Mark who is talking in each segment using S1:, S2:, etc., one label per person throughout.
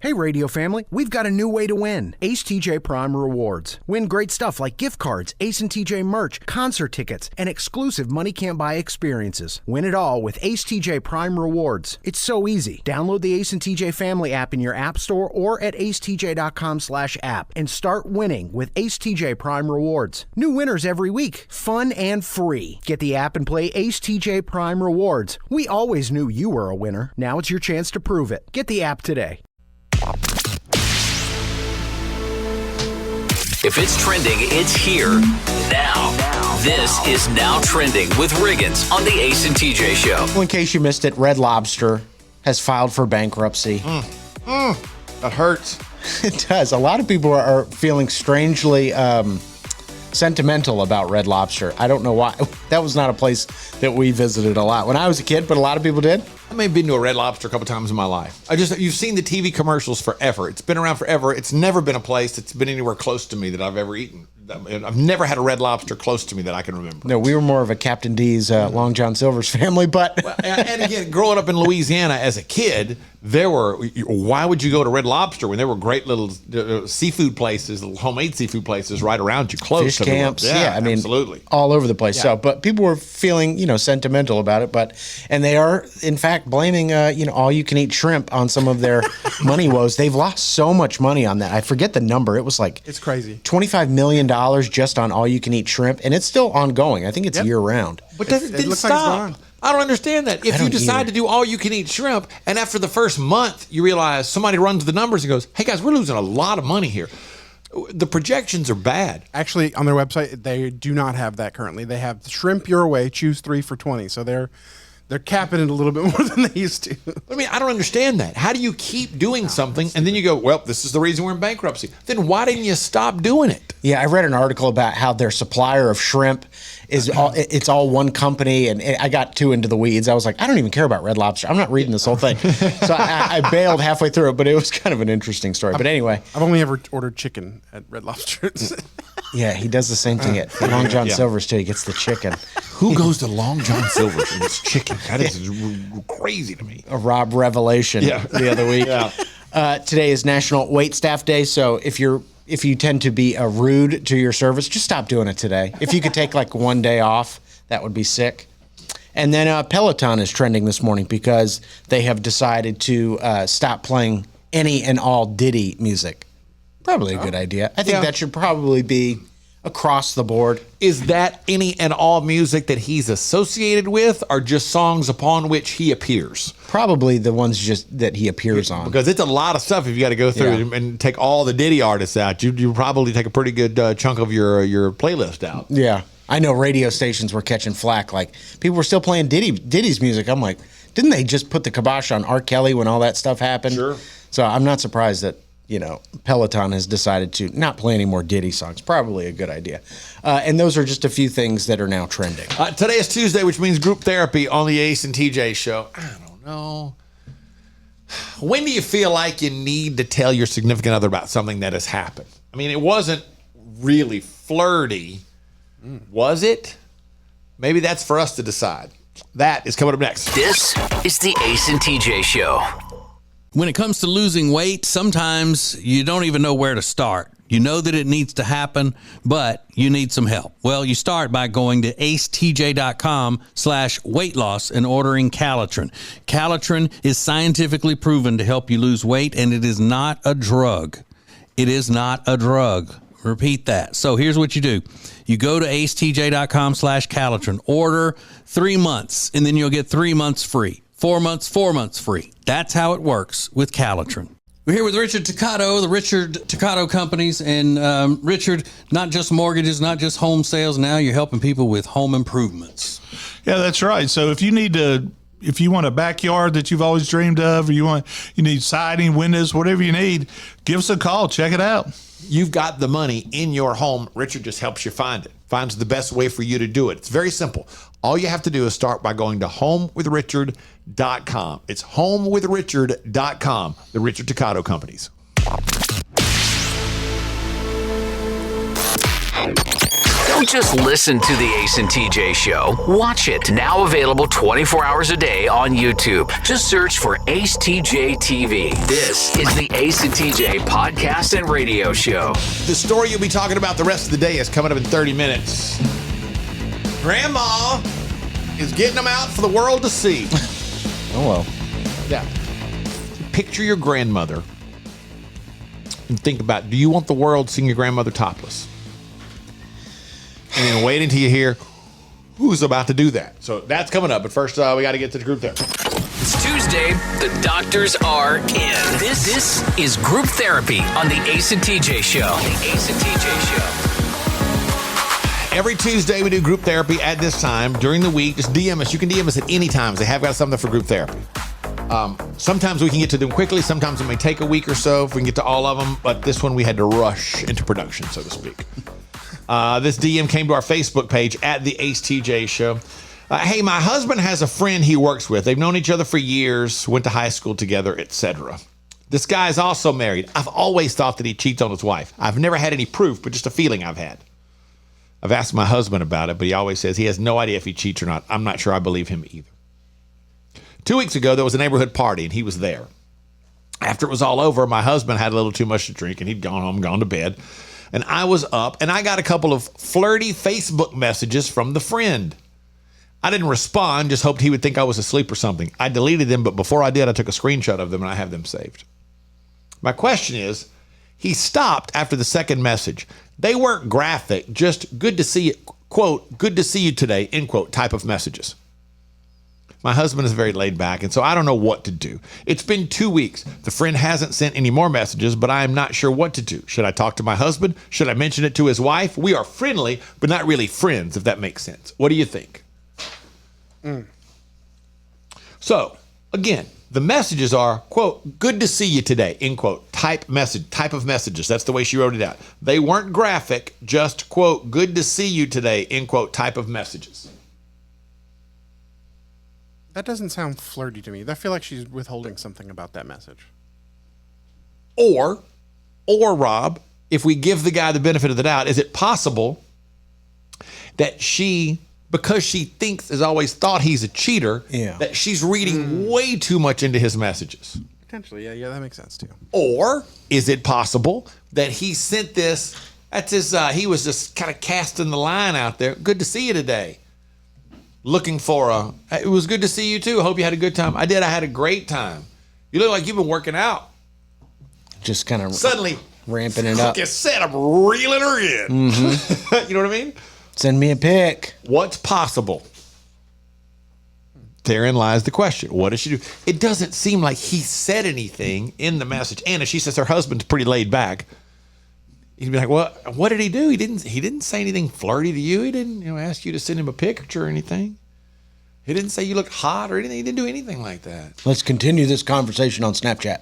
S1: Hey radio family, we've got a new way to win. Ace TJ Prime Rewards. Win great stuff like gift cards, Ace and TJ merch, concert tickets, and exclusive money can't buy experiences. Win it all with Ace TJ Prime Rewards. It's so easy. Download the Ace and TJ family app in your app store or at acetj.com/app and start winning with Ace TJ Prime Rewards. New winners every week. Fun and free. Get the app and play Ace TJ Prime Rewards. We always knew you were a winner. Now it's your chance to prove it. Get the app today.
S2: If it's trending, it's here now. This is Now Trending with Riggins on the Ace and TJ Show.
S3: Well, in case you missed it, Red Lobster has filed for bankruptcy.
S4: That hurts.
S3: It does. A lot of people are feeling strangely sentimental about Red Lobster. I don't know why. That was not a place that we visited a lot when I was a kid, but a lot of people did.
S4: I may have been to a Red Lobster a couple times in my life. You've seen the TV commercials forever. It's been around forever. It's never been a place that's been anywhere close to me that I've ever eaten. I've never had a Red Lobster close to me that I can remember.
S3: No, we were more of a Captain D's, Long John Silver's family, but...
S4: and again, growing up in Louisiana as a kid, why would you go to Red Lobster when there were great little seafood places, little homemade seafood places right around you, close
S3: Fish camps, yeah, I mean,
S4: absolutely.
S3: All over the place.
S4: Yeah.
S3: So, but people were feeling, sentimental about it, and they are, in fact, blaming, all you can eat shrimp on some of their money woes. They've lost so much money on that. I forget the number. It was like...
S5: It's crazy.
S3: $25 million just on all you can eat shrimp, and it's still ongoing. I think it's year round.
S4: But it didn't stop. I don't understand that. If you decide to do all you can eat shrimp, and after the first month you realize somebody runs the numbers and goes, "Hey guys, we're losing a lot of money here." The projections are bad.
S5: Actually, on their website, they do not have that currently. They have shrimp your way, choose 3 for $20. So they're capping it a little bit more than they used to.
S4: I mean, I don't understand that. How do you keep doing something and then you go, well, this is the reason we're in bankruptcy? Then why didn't you stop doing it?
S3: Yeah, I read an article about how their supplier of shrimp is it's all one company, and I got too into the weeds. I was like, I don't even care about Red Lobster. I'm not reading this whole thing. So I bailed halfway through it, but it was kind of an interesting story. But anyway.
S5: I've only ever ordered chicken at Red Lobster.
S3: Yeah, he does the same thing at Long John Silver's too. He gets the chicken.
S4: Who goes to Long John Silver's and gets chicken? That is crazy to me.
S3: A Rob revelation the other week. Today is National Waitstaff Day, so if you tend to be rude to your service, just stop doing it today. If you could take like one day off, that would be sick. And then Peloton is trending this morning because they have decided to stop playing any and all Diddy music. Probably a good idea. I think that should probably be across the board.
S4: Is that any and all music that he's associated with, or just songs upon which he appears?
S3: Probably the ones just that he appears on.
S4: Because it's a lot of stuff if you got to go through and take all the Diddy artists out. You probably take a pretty good chunk of your playlist out.
S3: Yeah. I know radio stations were catching flack. Like, people were still playing Diddy's music. I'm like, didn't they just put the kibosh on R. Kelly when all that stuff happened?
S4: Sure.
S3: So I'm not surprised that Peloton has decided to not play any more Diddy songs. Probably a good idea. And those are just a few things that are now trending.
S4: Today is Tuesday, which means group therapy on the Ace and TJ Show. I don't know. When do you feel like you need to tell your significant other about something that has happened? I mean, it wasn't really flirty, was it? Maybe that's for us to decide. That is coming up next.
S2: This is the Ace and TJ Show.
S6: When it comes to losing weight, sometimes you don't even know where to start. You know that it needs to happen, but you need some help. Well, you start by going to acetj.com/weight loss and ordering Calitrin. Calitrin is scientifically proven to help you lose weight, and it is not a drug. It is not a drug. Repeat that. So here's what you do. You go to acetj.com/Calitrin, order 3 months, and then you'll get 3 months free. 4 months free. That's how it works with Calitrin. We're here with Richard Toccato, the Richard Toccato Companies. And Richard, not just mortgages, not just home sales. Now you're helping people with home improvements.
S7: Yeah, that's right. So if you want a backyard that you've always dreamed of, or you need siding, windows, whatever you need, give us a call. Check it out.
S4: You've got the money in your home. Richard just helps you find it. Finds the best way for you to do it. It's very simple. All you have to do is start by going to homewithrichard.com. It's homewithrichard.com, the Richard Toccato Companies.
S2: Don't just listen to the Ace and TJ Show. Watch it. Now available 24 hours a day on YouTube. Just search for Ace TJ TV. This is the Ace and TJ podcast and radio show.
S4: The story you'll be talking about the rest of the day is coming up in 30 minutes. Grandma is getting them out for the world to see.
S3: Oh, well.
S4: Yeah. Picture your grandmother and think about, do you want the world seeing your grandmother topless? And then wait until you hear who's about to do that. So that's coming up. But first, we got to get to the group therapy.
S2: It's Tuesday. The doctors are in. This is group therapy on the Ace and TJ Show. The Ace and TJ Show.
S4: Every Tuesday, we do group therapy at this time during the week. Just DM us. You can DM us at any time. They have got something for group therapy. Sometimes we can get to them quickly. Sometimes it may take a week or so if we can get to all of them. But this one, we had to rush into production, so to speak. This DM came to our Facebook page at the Ace TJ Show. Hey, my husband has a friend he works with. They've known each other for years, went to high school together, etc. This guy is also married. I've always thought that he cheats on his wife. I've never had any proof, but just a feeling I've had. I've asked my husband about it, but he always says he has no idea if he cheats or not. I'm not sure I believe him either. 2 weeks ago, there was a neighborhood party, and he was there. After it was all over, my husband had a little too much to drink, and he'd gone home, gone to bed. And I was up, and I got a couple of flirty Facebook messages from the friend. I didn't respond, just hoped he would think I was asleep or something. I deleted them, but before I did, I took a screenshot of them, and I have them saved. My question is, he stopped after the second message. They weren't graphic, just good to see you, quote, good to see you today, end quote, type of messages. My husband is very laid back, and so I don't know what to do. It's been 2 weeks. The friend hasn't sent any more messages, but I am not sure what to do. Should I talk to my husband? Should I mention it to his wife? We are friendly, but not really friends, if that makes sense. What do you think? So, again, the messages are, quote, good to see you today, end quote, type of messages. That's the way she wrote it out. They weren't graphic, just, quote, good to see you today, end quote, type of messages.
S5: That doesn't sound flirty to me. I feel like she's withholding something about that message.
S4: Or Rob, if we give the guy the benefit of the doubt, is it possible that she, because she thinks, has always thought he's a cheater, that she's reading way too much into his messages?
S5: Potentially, yeah, that makes sense too.
S4: Or is it possible that he sent this, that's his, he was just kind of casting the line out there, good to see you today. Looking for it was good to see you too. Hope you had a good time. I did. I had a great time. You look like you've been working out.
S3: Just kind of
S4: suddenly
S3: ramping it up.
S4: Like I said, I'm reeling her in. Mm-hmm. You know what I mean?
S3: Send me a pic.
S4: What's possible? Therein lies the question. What does she do? It doesn't seem like he said anything in the message. And if she says her husband's pretty laid back, he'd be like, "Well, what did he do? He didn't say anything flirty to you. He didn't, ask you to send him a picture or anything. He didn't say you looked hot or anything. He didn't do anything like that."
S3: Let's continue this conversation on Snapchat.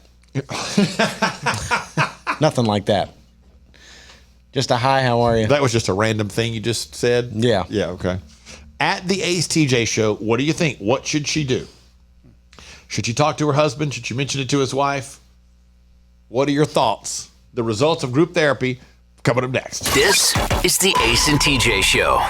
S3: Nothing like that. Just a hi, how are you?
S4: That was just a random thing you just said?
S3: Yeah.
S4: Yeah, okay. At the Ace TJ Show, what do you think? What should she do? Should she talk to her husband? Should she mention it to his wife? What are your thoughts? The results of group therapy coming up next.
S2: This is the Ace and TJ Show.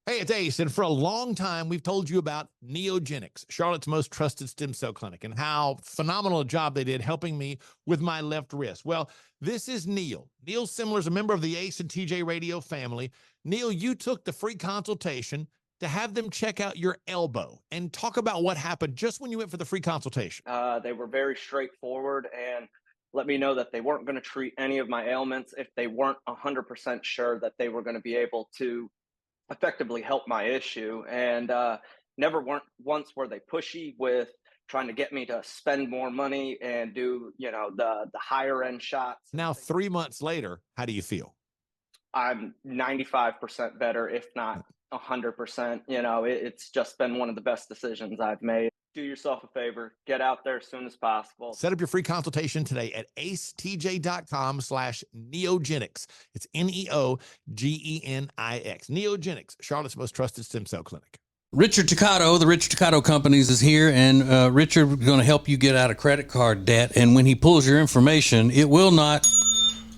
S4: Hey, it's Ace, and for a long time, we've told you about Neogenics, Charlotte's most trusted stem cell clinic, and how phenomenal a job they did helping me with my left wrist. Well, this is Neil. Neil Simler's a member of the Ace and TJ Radio family. Neil, you took the free consultation to have them check out your elbow and talk about what happened just when you went for the free consultation.
S8: They were very straightforward and let me know that they weren't going to treat any of my ailments if they weren't 100% sure that they were going to be able to effectively help my issue. And never once were they pushy with trying to get me to spend more money and do, the higher end shots.
S4: Now, 3 months later, how do you feel?
S8: I'm 95% better, if not 100%. It's just been one of the best decisions I've made. Do yourself a favor, get out there as soon as possible.
S4: Set up your free consultation today at acetj.com/neogenics. It's Neogenix. Neogenics, Charlotte's most trusted stem cell clinic.
S6: Richard Toccato, the Richard Toccato Companies is here, and Richard is going to help you get out of credit card debt. And when he pulls your information, it will not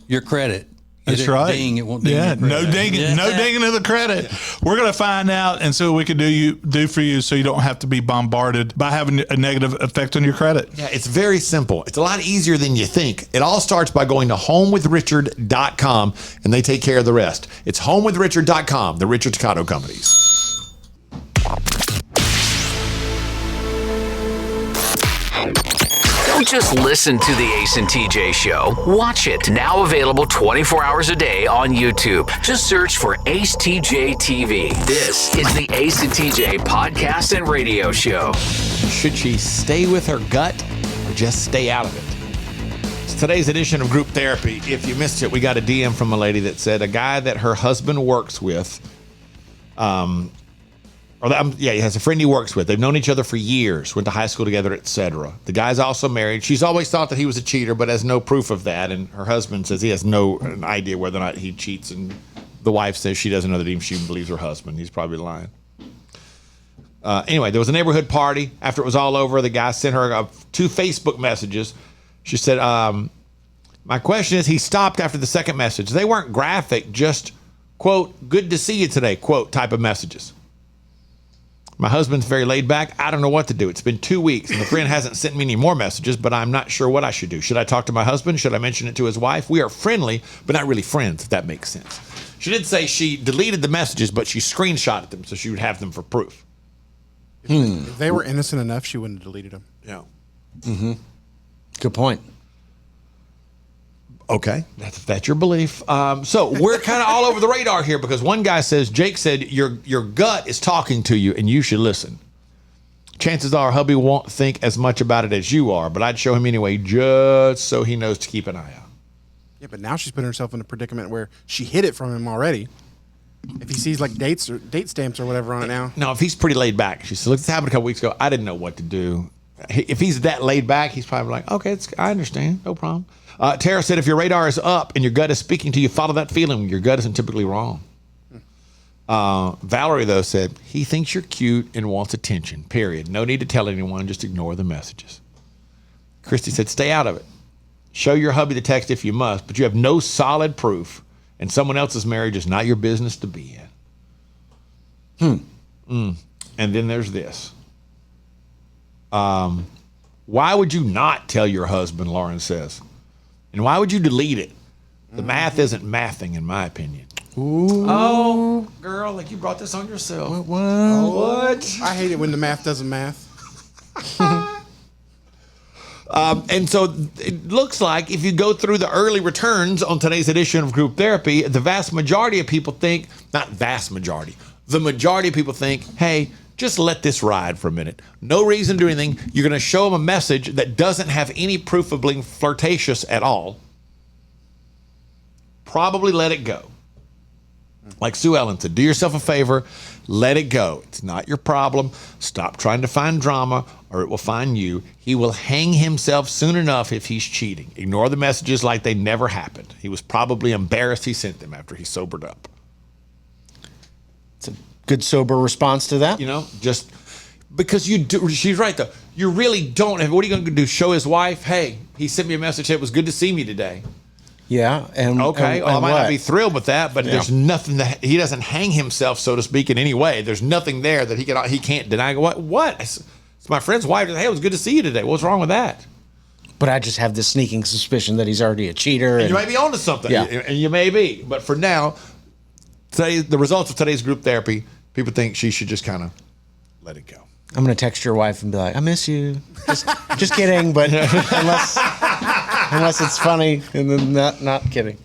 S6: your credit.
S7: That's right.
S6: Ding, it won't ding.
S7: Yeah,
S6: your credit.
S7: no dinging, no dinging of the credit. We're going to find out and see what we can do for you, so you don't have to be bombarded by having a negative effect on your credit.
S4: Yeah, it's very simple. It's a lot easier than you think. It all starts by going to homewithrichard.com, and they take care of the rest. It's homewithrichard.com, the Richard Toccato Companies.
S2: Don't just listen to the Ace and TJ Show. Watch it. Now available 24 hours a day on YouTube. Just search for Ace TJ TV. This is the Ace and TJ podcast and radio show.
S4: Should she stay with her gut or just stay out of it? It's today's edition of Group Therapy. If you missed it, we got a DM from a lady that said a guy that her husband works with, he has a friend he works with. They've known each other for years, went to high school together, etc. The guy's also married. She's always thought that he was a cheater, but has no proof of that. And her husband says he has no idea whether or not he cheats. And the wife says she doesn't know that even she believes her husband. He's probably lying. Anyway, there was a neighborhood party. After it was all over, the guy sent her 2 Facebook messages. She said, my question is, he stopped after the second message. They weren't graphic, just, quote, good to see you today, quote, type of messages. My husband's very laid back. I don't know what to do. It's been 2 weeks, and the friend hasn't sent me any more messages, but I'm not sure what I should do. Should I talk to my husband? Should I mention it to his wife? We are friendly, but not really friends, if that makes sense. She did say she deleted the messages, but she screenshotted them so she would have them for proof.
S5: If they were innocent enough, she wouldn't have deleted them.
S4: Yeah.
S3: Mm-hmm. Good point.
S4: Okay, that's your belief. So we're kind of all over the radar here because one guy says, Jake said, your gut is talking to you and you should listen. Chances are hubby won't think as much about it as you are, but I'd show him anyway just so he knows to keep an eye out.
S5: Yeah, but now she's putting herself in a predicament where she hid it from him already. If he sees like date stamps or whatever on it now.
S4: No, if he's pretty laid back, she said, look, this happened a couple weeks ago. I didn't know what to do. If he's that laid back, he's probably like, okay, I understand. No problem. Tara said, if your radar is up and your gut is speaking to you, follow that feeling. Your gut isn't typically wrong. Valerie, though, said, he thinks you're cute and wants attention, period. No need to tell anyone. Just ignore the messages. Christy said, stay out of it. Show your hubby the text if you must, but you have no solid proof, and someone else's marriage is not your business to be in. And then there's this. Why would you not tell your husband, Lauren says? And why would you delete it? The math isn't mathing, in my opinion. Ooh. Oh, girl, like you brought this on yourself.
S3: What?
S5: I hate it when the math doesn't math.
S4: And so it looks like if you go through the early returns on today's edition of Group Therapy, the vast majority of people think, not vast majority, the majority of people think, hey, just let this ride for a minute. No reason to do anything. You're going to show them a message that doesn't have any proof of being flirtatious at all. Probably let it go. Like Sue Ellen said, do yourself a favor, let it go. It's not your problem. Stop trying to find drama or it will find you. He will hang himself soon enough if he's cheating. Ignore the messages like they never happened. He was probably embarrassed he sent them after he sobered up.
S3: It's a good sober response to that.
S4: You know, just because you do. She's right, though. You really don't have. What are you going to do? Show his wife, hey, he sent me a message. It was good to see me today.
S3: Yeah. And
S4: okay. Well, I might not be thrilled with that, but there's nothing that he doesn't hang himself, so to speak, in any way. There's nothing there that he can't deny. What? It's my friend's wife. Hey, it was good to see you today. What's wrong with that?
S3: But I just have this sneaking suspicion that he's already a cheater.
S4: And you may be onto something.
S3: Yeah.
S4: And you may be. But for now, today, the results of today's group therapy, people think she should just kind of let it go.
S3: I'm going to text your wife and be like, I miss you. Just kidding, but unless it's funny, and then not kidding.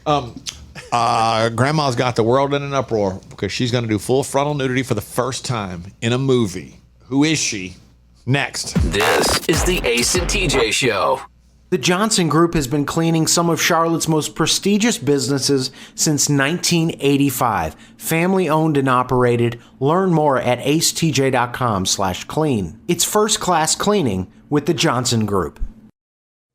S4: Grandma's got the world in an uproar because she's going to do full frontal nudity for the first time in a movie. Who is she? Next.
S2: This is the Ace and TJ Show.
S1: The Johnson Group has been cleaning some of Charlotte's most prestigious businesses since 1985. Family owned and operated. Learn more at acetj.com/clean. It's first class cleaning with the Johnson Group.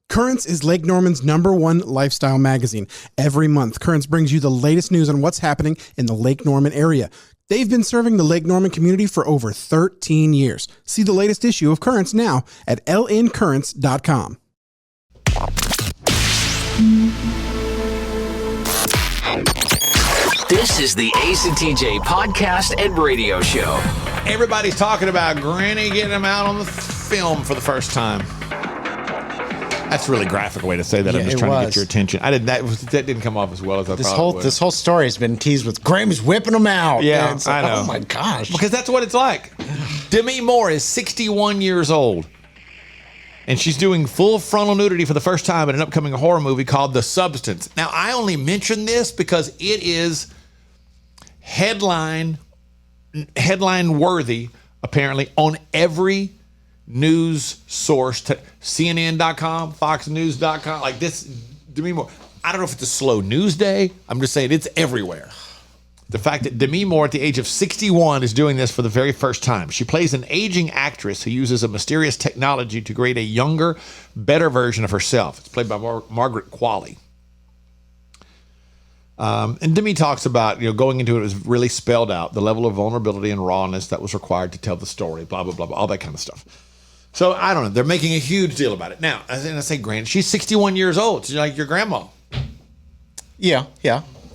S5: Currents is Lake Norman's #1 lifestyle magazine. Every month, Currents brings you the latest news on what's happening in the Lake Norman area. They've been serving the Lake Norman community for over 13 years. See the latest issue of Currents now at lncurrents.com.
S2: This is the Ace and TJ podcast and radio show.
S4: Everybody's talking about Granny getting him out on the film for the first time. That's a really graphic way to say that. I'm just trying to get your attention. That didn't come off as well as I thought it would.
S3: This whole story has been teased with Grammy's whipping them out.
S4: Yeah,
S3: I
S4: know.
S3: Oh my gosh.
S4: Because that's what it's like. Demi Moore is 61 years old. And she's doing full frontal nudity for the first time in an upcoming horror movie called The Substance. Now, I only mention this because it is headline worthy, apparently, on every news source, CNN.com, FoxNews.com, like this, Demi Moore. I don't know if it's a slow news day. I'm just saying it's everywhere. The fact that Demi Moore at the age of 61 is doing this for the very first time. She plays an aging actress who uses a mysterious technology to create a younger, better version of herself. It's played by Margaret Qualley. And Demi talks about, going into it was really spelled out, the level of vulnerability and rawness that was required to tell the story, blah, blah, blah, blah, all that kind of stuff. So I don't know. They're making a huge deal about it. Now, as I say, Grant, she's 61 years old. She's like your grandma.
S3: Yeah.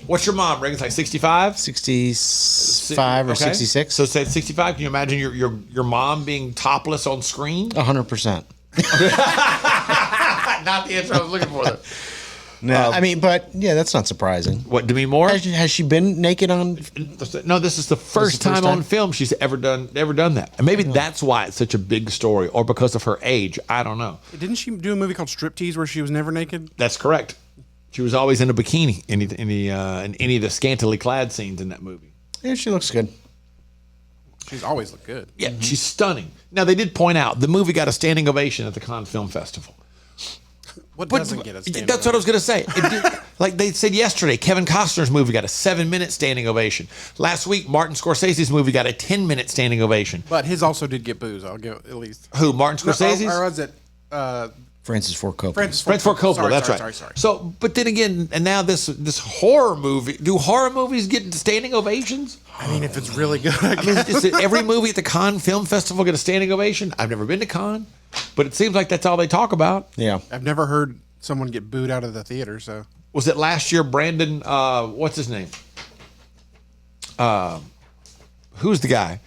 S4: What's your mom, Rick? It's like 65?
S3: 65 or 66.
S4: So say 65. Can you imagine your mom being topless on screen?
S3: 100%.
S4: Not the answer I was looking for, though.
S3: No, but that's not surprising.
S4: What, Demi Moore?
S3: Has she been naked on?
S4: No, this is the first time on film she's ever done that. And maybe that's why it's such a big story, or because of her age. I don't know.
S5: Didn't she do a movie called Striptease where she was never naked?
S4: That's correct. She was always in a bikini in any of the scantily clad scenes in that movie.
S3: Yeah, she looks good.
S5: She's always looked good.
S4: Yeah, she's stunning. Now, they did point out the movie got a standing ovation at the Cannes Film Festival.
S5: What doesn't get a standing
S4: That's what I was going to say. Like they said yesterday, Kevin Costner's movie got a 7-minute standing ovation. Last week, Martin Scorsese's movie got a 10-minute standing ovation.
S5: But his also did get boos. I'll give at least.
S4: Who, Martin Scorsese's?
S5: Or was it
S3: Francis Ford Coppola.
S4: Francis Ford Coppola, that's right.
S5: Sorry.
S4: So, but then again, and now this horror movie. Do horror movies get standing ovations?
S5: I mean, if it's really good.
S4: Is every movie at the Cannes Film Festival get a standing ovation? I've never been to Cannes, but it seems like that's all they talk about.
S3: Yeah.
S5: I've never heard someone get booed out of the theater, so.
S4: Was it last year, Brandon, what's his name? Who's the guy?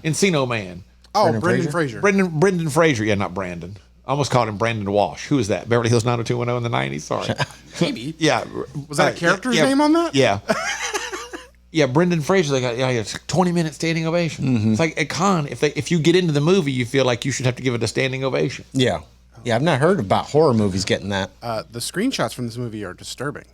S4: Encino Man.
S5: Oh, Brendan Fraser.
S4: Brendan Fraser. Yeah, not Brandon. I almost called him Brandon Walsh. Who is that? Beverly Hills 90210 in the 90s? Sorry.
S5: Maybe.
S4: Yeah.
S5: Was that a character's name on that?
S4: Yeah. Yeah, Brendan Fraser. They got it's a 20-minute standing ovation. Mm-hmm. It's like at Cannes, if you get into the movie, you feel like you should have to give it a standing ovation.
S3: Yeah. Yeah, I've not heard about horror movies getting that.
S5: The screenshots from this movie are disturbing.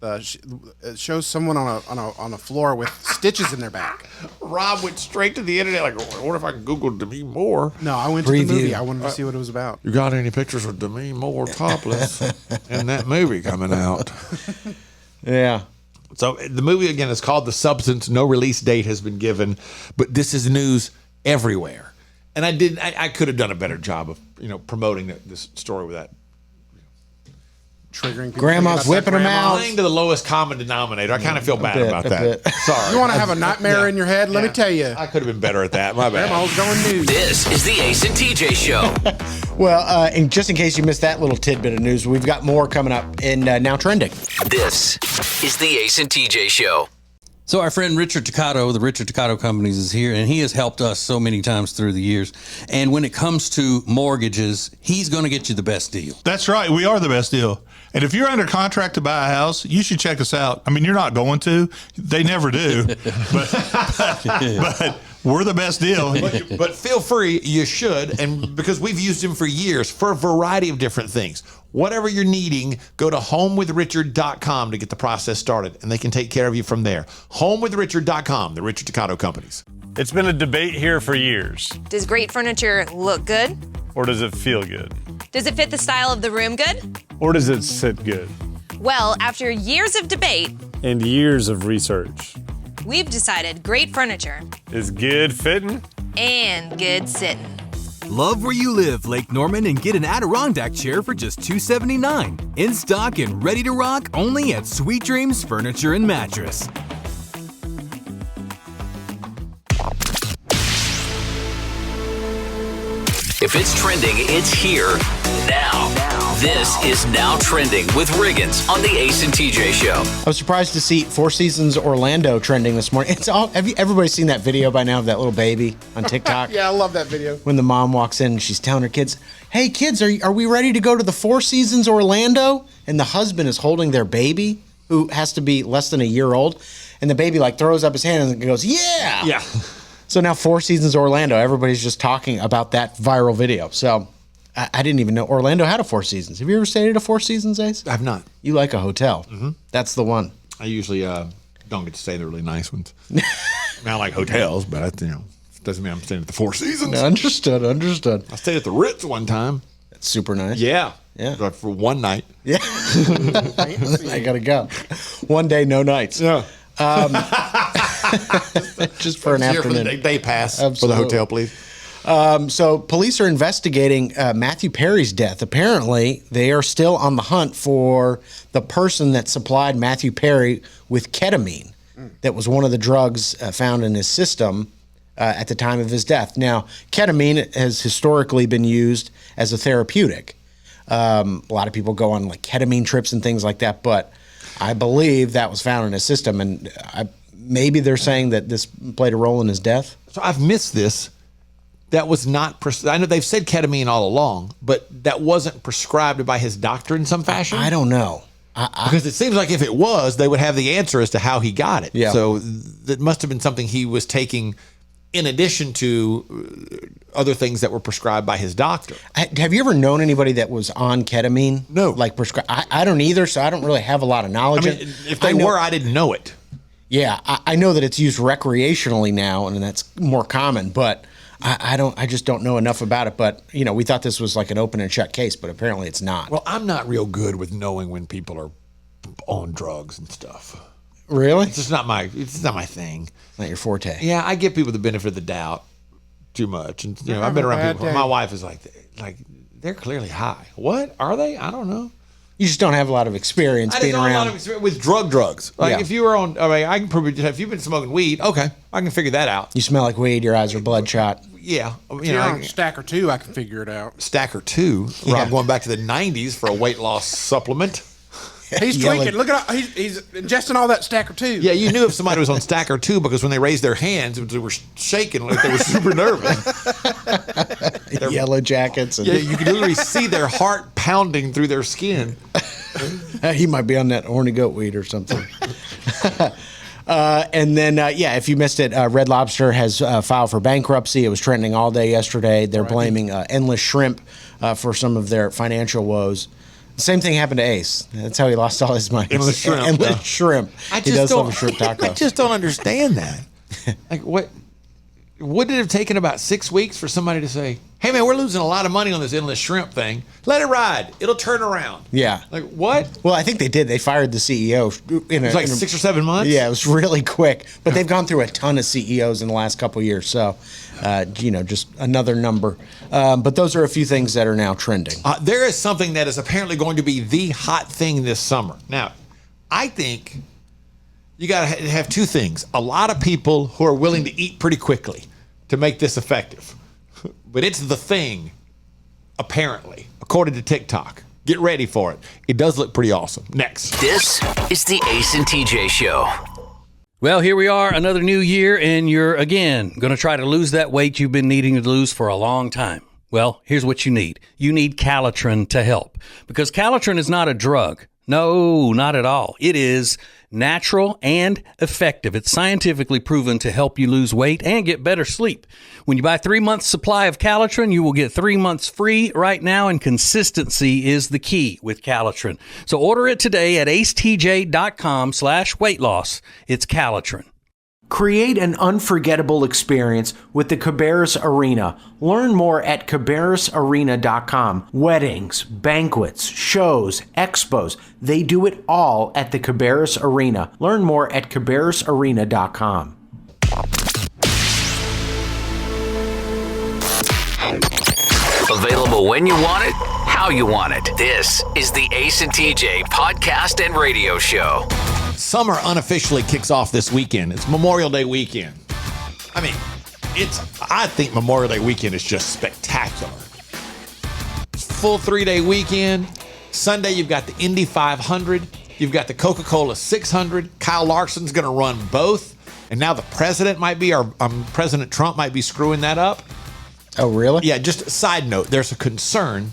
S5: It shows someone on a floor with stitches in their back.
S4: Rob went straight to the internet. Like, I wonder if I can Google Demi Moore.
S5: No, I went to the movie. I wanted to see what it was about.
S4: You got any pictures of Demi Moore topless in that movie coming out?
S3: Yeah.
S4: So the movie again is called The Substance. No release date has been given, but this is news everywhere. And I could have done a better job of promoting this story with that.
S5: Triggering people.
S3: Grandma's whipping them out.
S4: Playing to the lowest common denominator. I kind of feel bad about that. Sorry.
S5: You want to have a nightmare in your head? Let me tell you.
S4: I could have been better at that. My bad.
S5: Grandma's going nude.
S2: This is the Ace and TJ Show.
S3: Well, and just in case you missed that little tidbit of news, we've got more coming up in Now Trending.
S2: This is the Ace and TJ Show.
S6: So our friend Richard Toccato, the Richard Toccato Companies, is here, and he has helped us so many times through the years. And when it comes to mortgages, he's going to get you the best deal.
S7: That's right. We are the best deal. And if you're under contract to buy a house, you should check us out. I mean, you're not going to. They never do. but we're the best deal.
S4: But feel free, you should. And because we've used him for years for a variety of different things. Whatever you're needing, go to homewithrichard.com to get the process started, and they can take care of you from there. Homewithrichard.com, the Richard Toccato Companies.
S9: It's been a debate here for years.
S10: Does great furniture look good?
S9: Or does it feel good?
S10: Does it fit the style of the room good?
S9: Or does it sit good?
S10: Well, after years of debate
S9: and years of research,
S10: we've decided great furniture
S9: is good fitting
S10: and good sitting.
S11: Love where you live, Lake Norman, and get an Adirondack chair for just $279. In stock and ready to rock only at Sweet Dreams Furniture and Mattress.
S2: If it's trending, it's here now. This is Now Trending with Riggins on the Ace and TJ Show.
S3: I was surprised to see Four Seasons Orlando trending this morning. Everybody seen that video by now of that little baby on TikTok?
S5: Yeah, I love that video.
S3: When the mom walks in and she's telling her kids, "Hey kids, are we ready to go to the Four Seasons Orlando?" And the husband is holding their baby, who has to be less than a year old, and the baby like throws up his hand and goes, "Yeah!"
S4: Yeah.
S3: So now Four Seasons Orlando, everybody's just talking about that viral video. So I didn't even know Orlando had a Four Seasons. Have you ever stayed at a Four Seasons, Ace?
S4: I've not.
S3: You like a hotel.
S4: Mm-hmm.
S3: That's the one.
S4: I usually don't get to stay the really nice ones. I mean, I like hotels, but doesn't mean I'm staying at the Four Seasons.
S3: No, understood.
S4: I stayed at the Ritz one time.
S3: That's super nice.
S4: Yeah.
S3: Yeah.
S4: For one night.
S3: Yeah. I gotta go. One day, no nights.
S4: Yeah.
S3: Just for an afternoon.
S4: Day pass
S3: Absolutely.
S4: for the hotel, please.
S3: So police are investigating Matthew Perry's death. Apparently, they are still on the hunt for the person that supplied Matthew Perry with ketamine. That was one of the drugs found in his system at the time of his death. Now, ketamine has historically been used as a therapeutic. A lot of people go on like ketamine trips and things like that, but I believe that was found in his system, and maybe they're saying that this played a role in his death.
S4: So I've missed this. That was not. I know they've said ketamine all along, but that wasn't prescribed by his doctor in some fashion.
S3: I don't know.
S4: Because it seems like if it was, they would have the answer as to how he got it.
S3: Yeah.
S4: So that must have been something he was taking in addition to other things that were prescribed by his doctor.
S3: Have you ever known anybody that was on ketamine?
S4: No.
S3: Like prescribed? I don't either, so I don't really have a lot of knowledge.
S4: I mean, if they were, I didn't know it.
S3: Yeah, I know that it's used recreationally now, and that's more common, but I just don't know enough about it. But, we thought this was like an open and shut case, but apparently it's not.
S4: Well, I'm not real good with knowing when people are on drugs and stuff.
S3: Really?
S4: It's just not my thing.
S3: Not your forte.
S4: Yeah, I give people the benefit of the doubt too much. And I've been around people. My wife is like they're clearly high. What? Are they? I don't know.
S3: You just don't have a lot of experience being around.
S4: I don't have a lot of experience with drugs. Like if you were on, I can probably just, if you've been smoking weed, okay, I can figure that out.
S3: You smell like weed, your eyes are bloodshot.
S4: Yeah.
S5: If you're on Stacker 2, I can figure it out.
S4: Stacker 2?
S3: Yeah.
S4: Rob going back to the 90s for a weight loss supplement.
S5: He's tweaking. Look at he's ingesting all that Stacker 2.
S4: Yeah, you knew if somebody was on Stacker 2 because when they raised their hands, they were shaking like they were super nervous.
S3: Yellow jackets. And
S4: yeah, you could literally see their heart pounding through their skin.
S3: He might be on that horny goat weed or something. And then, if you missed it, Red Lobster has filed for bankruptcy. It was trending all day yesterday. They're blaming Endless Shrimp for some of their financial woes. The same thing happened to Ace. That's how he lost all his money.
S4: Endless Shrimp.
S3: Endless Shrimp. He does love a shrimp taco.
S4: I just don't understand that. Like, what would it have taken about 6 weeks for somebody to say, "Hey, man, we're losing a lot of money on this Endless Shrimp thing. Let it ride. It'll turn around."
S3: Yeah.
S4: Like, what?
S3: Well, I think they did. They fired the CEO.
S4: It was like 6 or 7 months?
S3: Yeah, it was really quick. But they've gone through a ton of CEOs in the last couple of years. So, just another number. But those are a few things that are now trending.
S4: There is something that is apparently going to be the hot thing this summer. Now, I think you got to have two things. A lot of people who are willing to eat pretty quickly to make this effective. But it's the thing, apparently, according to TikTok. Get ready for it. It does look pretty awesome. Next.
S2: This is the Ace and TJ Show.
S6: Well, here we are, another new year, and you're, again, going to try to lose that weight you've been needing to lose for a long time. Well, here's what you need. You need Calitrin to help, because Calitrin is not a drug. No, not at all. It is natural and effective. It's scientifically proven to help you lose weight and get better sleep. When you buy 3 months supply of Calitrin, you will get 3 months free right now, and consistency is the key with Calitrin. So order it today at acetj.com/weight loss. It's Calitrin.
S1: Create an unforgettable experience with the Cabarrus Arena. Learn more at cabarrusarena.com. Weddings, banquets, shows, expos, they do it all at the Cabarrus Arena. Learn more at cabarrusarena.com.
S2: Available when you want it, how you want it. This is the Ace and TJ podcast and radio show.
S4: Summer unofficially kicks off this weekend. It's Memorial Day weekend. I mean, I think Memorial Day weekend is just spectacular. It's full 3-day weekend. Sunday, you've got the Indy 500. You've got the Coca-Cola 600. Kyle Larson's going to run both. And now the president might be, or President Trump might be screwing that up.
S3: Oh, really?
S4: Yeah, just a side note. There's a concern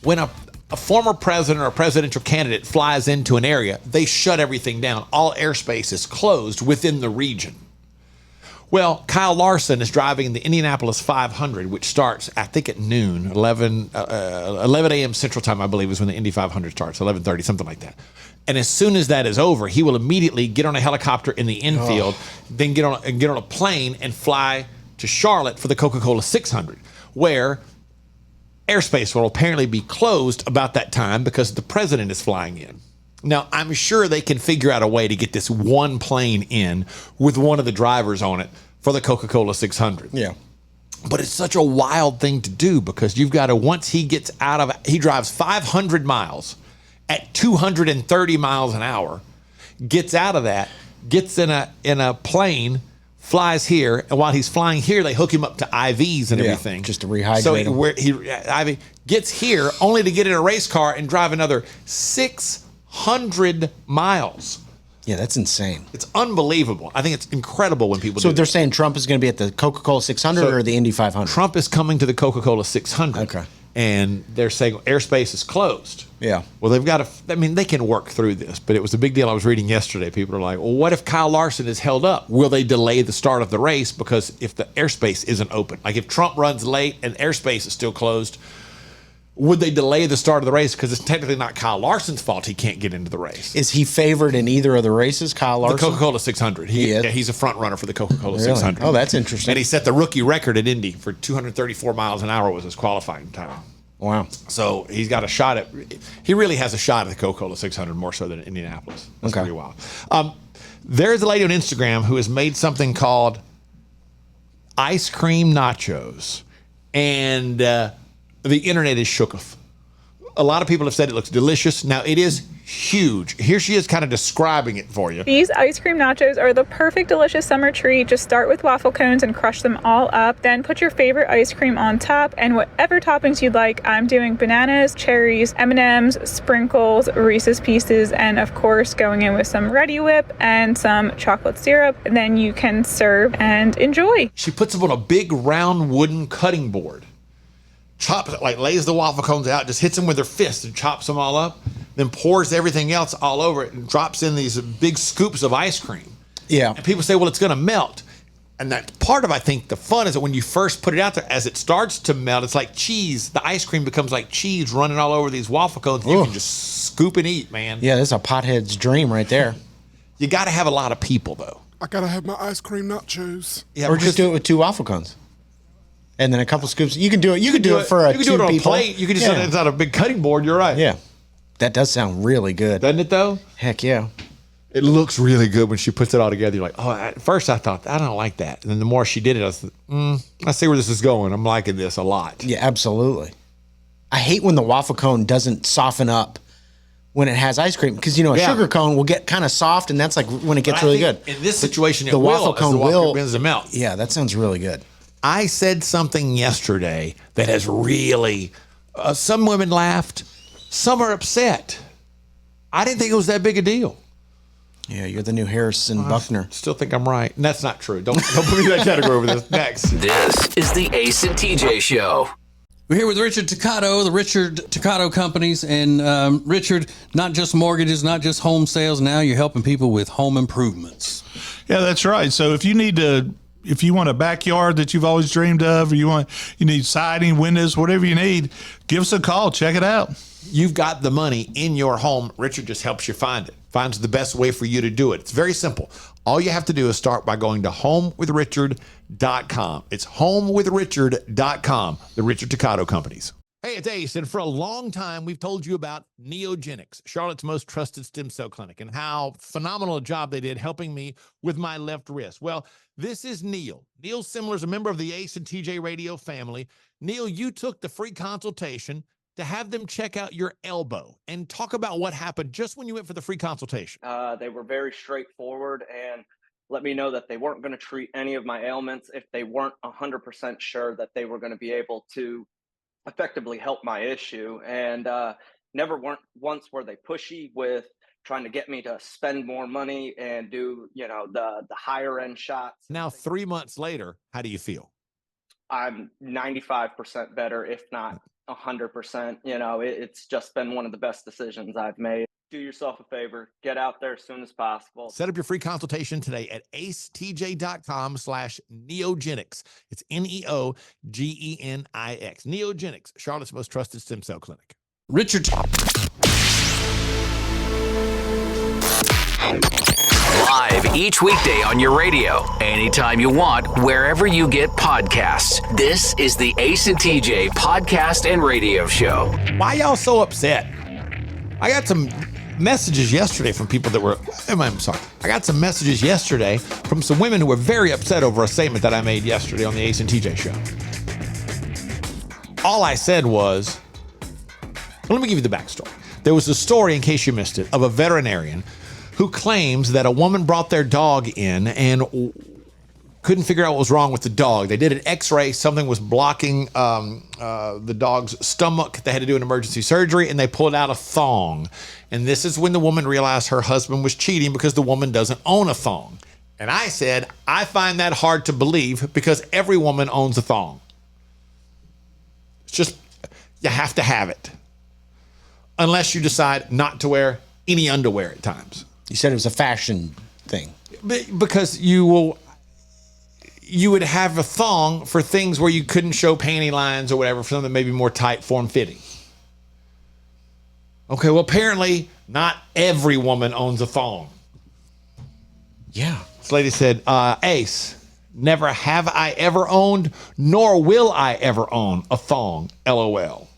S4: when a former president or a presidential candidate flies into an area, they shut everything down. All airspace is closed within the region. Well, Kyle Larson is driving the Indianapolis 500, which starts, I think, at noon, 11 a.m. Central Time, I believe, is when the Indy 500 starts, 11:30, something like that. And as soon as that is over, he will immediately get on a helicopter in the infield, then get on a plane and fly to Charlotte for the Coca-Cola 600, where airspace will apparently be closed about that time because the president is flying in. Now, I'm sure they can figure out a way to get this one plane in with one of the drivers on it for the Coca-Cola 600.
S3: Yeah.
S4: But it's such a wild thing to do because you've got to, once he gets out of, he drives 500 miles at 230 miles an hour, gets out of that, gets in a plane, flies here, and while he's flying here, they hook him up to IVs and everything.
S3: Just to rehydrate
S4: so
S3: him.
S4: Where IV gets here only to get in a race car and drive another 600 miles.
S3: Yeah, that's insane.
S4: It's unbelievable. I think it's incredible when people do
S3: So they're
S4: that.
S3: saying Trump is going to be at the Coca-Cola 600 or the Indy 500?
S4: Trump is coming to the Coca-Cola 600.
S3: Okay.
S4: And they're saying airspace is closed.
S3: Yeah.
S4: Well, they've got to, I mean, they can work through this, but it was a big deal I was reading yesterday. People are like, well, what if Kyle Larson is held up? Will they delay the start of the race because if the airspace isn't open? Like if Trump runs late and airspace is still closed, would they delay the start of the race? Because it's technically not Kyle Larson's fault he can't get into the race.
S3: Is he favored in either of the races, Kyle Larson?
S4: The Coca-Cola 600.
S3: He is?
S4: Yeah, he's a front runner for the Coca-Cola
S3: Really?
S4: 600.
S3: Oh, that's interesting.
S4: And he set the rookie record at Indy for 234 miles an hour was his qualifying time.
S3: Wow.
S4: So he's got a shot at, he really has a shot at the Coca-Cola 600 more so than Indianapolis. That's
S3: Okay.
S4: pretty wild. There's a lady on Instagram who has made something called ice cream nachos. And the internet is shooketh. A lot of people have said it looks delicious. Now, it is huge. Here she is kind of describing it for you.
S12: These ice cream nachos are the perfect delicious summer treat. Just start with waffle cones and crush them all up. Then put your favorite ice cream on top and whatever toppings you'd like. I'm doing bananas, cherries, M&Ms, sprinkles, Reese's Pieces, and of course going in with some Ready Whip and some chocolate syrup. And then you can serve and enjoy.
S4: She puts them on a big round wooden cutting board. Chops it, like lays the waffle cones out, just hits them with her fist and chops them all up, then pours everything else all over it and drops in these big scoops of ice cream.
S3: Yeah.
S4: And people say, well, it's going to melt. And that part of, I think, the fun is that when you first put it out there, as it starts to melt, it's like cheese. The ice cream becomes like cheese running all over these waffle cones. You can just scoop and eat, man.
S3: Yeah, that's a pothead's dream right there.
S4: You got to have a lot of people, though.
S5: I gotta have my ice cream nachos.
S4: Yeah,
S3: Or just do it with 2 waffle cones. And then a couple scoops. You can do it. You can do it for
S4: you can do it on a plate. You can just it's on a big cutting board. You're right.
S3: Yeah. That does sound really good.
S4: Doesn't it, though?
S3: Heck yeah.
S4: It looks really good when she puts it all together. You're like, oh, at first I thought, I don't like that. And then the more she did it, I was like, I see where this is going. I'm liking this a lot.
S3: Yeah, absolutely. I hate when the waffle cone doesn't soften up when it has ice cream. Because, a sugar cone will get kind of soft, and that's like when it gets really good.
S4: In this situation,
S3: the waffle cone will
S4: begins to melt.
S3: Yeah, that sounds really good.
S4: I said something yesterday that has really, some women laughed, some are upset. I didn't think it was that big a deal.
S3: Yeah, you're the new Harrison Buckner.
S4: Still think I'm right. And that's not true. Don't put me in that category over this. Next.
S2: This is the Ace and TJ Show.
S6: We're here with Richard Toccato, the Richard Toccato Companies. And Richard, not just mortgages, not just home sales. Now you're helping people with home improvements.
S7: Yeah, that's right. So if you want a backyard that you've always dreamed of, or you need siding, windows, whatever you need, give us a call. Check it out.
S4: You've got the money in your home. Richard just helps you find it. Finds the best way for you to do it. It's very simple. All you have to do is start by going to homewithrichard.com. It's homewithrichard.com, the Richard Toccato Companies. Hey, it's Ace, and for a long time, we've told you about Neogenics, Charlotte's most trusted stem cell clinic, and how phenomenal a job they did helping me with my left wrist. Well, this is Neil. Neil Simler is a member of the Ace and TJ Radio family. Neil, you took the free consultation to have them check out your elbow and talk about what happened just when you went for the free consultation.
S8: They were very straightforward and let me know that they weren't going to treat any of my ailments if they weren't 100% sure that they were going to be able to effectively help my issue. And once were they pushy with trying to get me to spend more money and do, the higher end shots.
S4: Now, 3 months later, how do you feel?
S8: I'm 95% better, if not 100%. It's just been one of the best decisions I've made. Do yourself a favor, get out there as soon as possible.
S4: Set up your free consultation today at acetj.com/neogenics. It's Neogenix. Neogenics, Charlotte's most trusted stem cell clinic.
S6: Richard.
S2: Live each weekday on your radio, anytime you want, wherever you get podcasts. This is the Ace and TJ podcast and radio show.
S4: Why y'all so upset? I got some messages yesterday from people that were, I'm sorry. I got some messages yesterday from some women who were very upset over a statement that I made yesterday on the Ace and TJ show. All I said was, well, let me give you the backstory. There was a story, in case you missed it, of a veterinarian who claims that a woman brought their dog in and couldn't figure out what was wrong with the dog. They did an x-ray. Something was blocking the dog's stomach. They had to do an emergency surgery, and they pulled out a thong. And this is when the woman realized her husband was cheating because the woman doesn't own a thong. And I said, I find that hard to believe because every woman owns a thong. It's just, you have to have it. Unless you decide not to wear any underwear at times.
S3: You said it was a fashion thing.
S4: Because you would have a thong for things where you couldn't show panty lines or whatever, for something maybe more tight, form-fitting. Okay, well, apparently not every woman owns a thong.
S3: Yeah.
S4: This lady said, Ace, never have I ever owned, nor will I ever own a thong, LOL.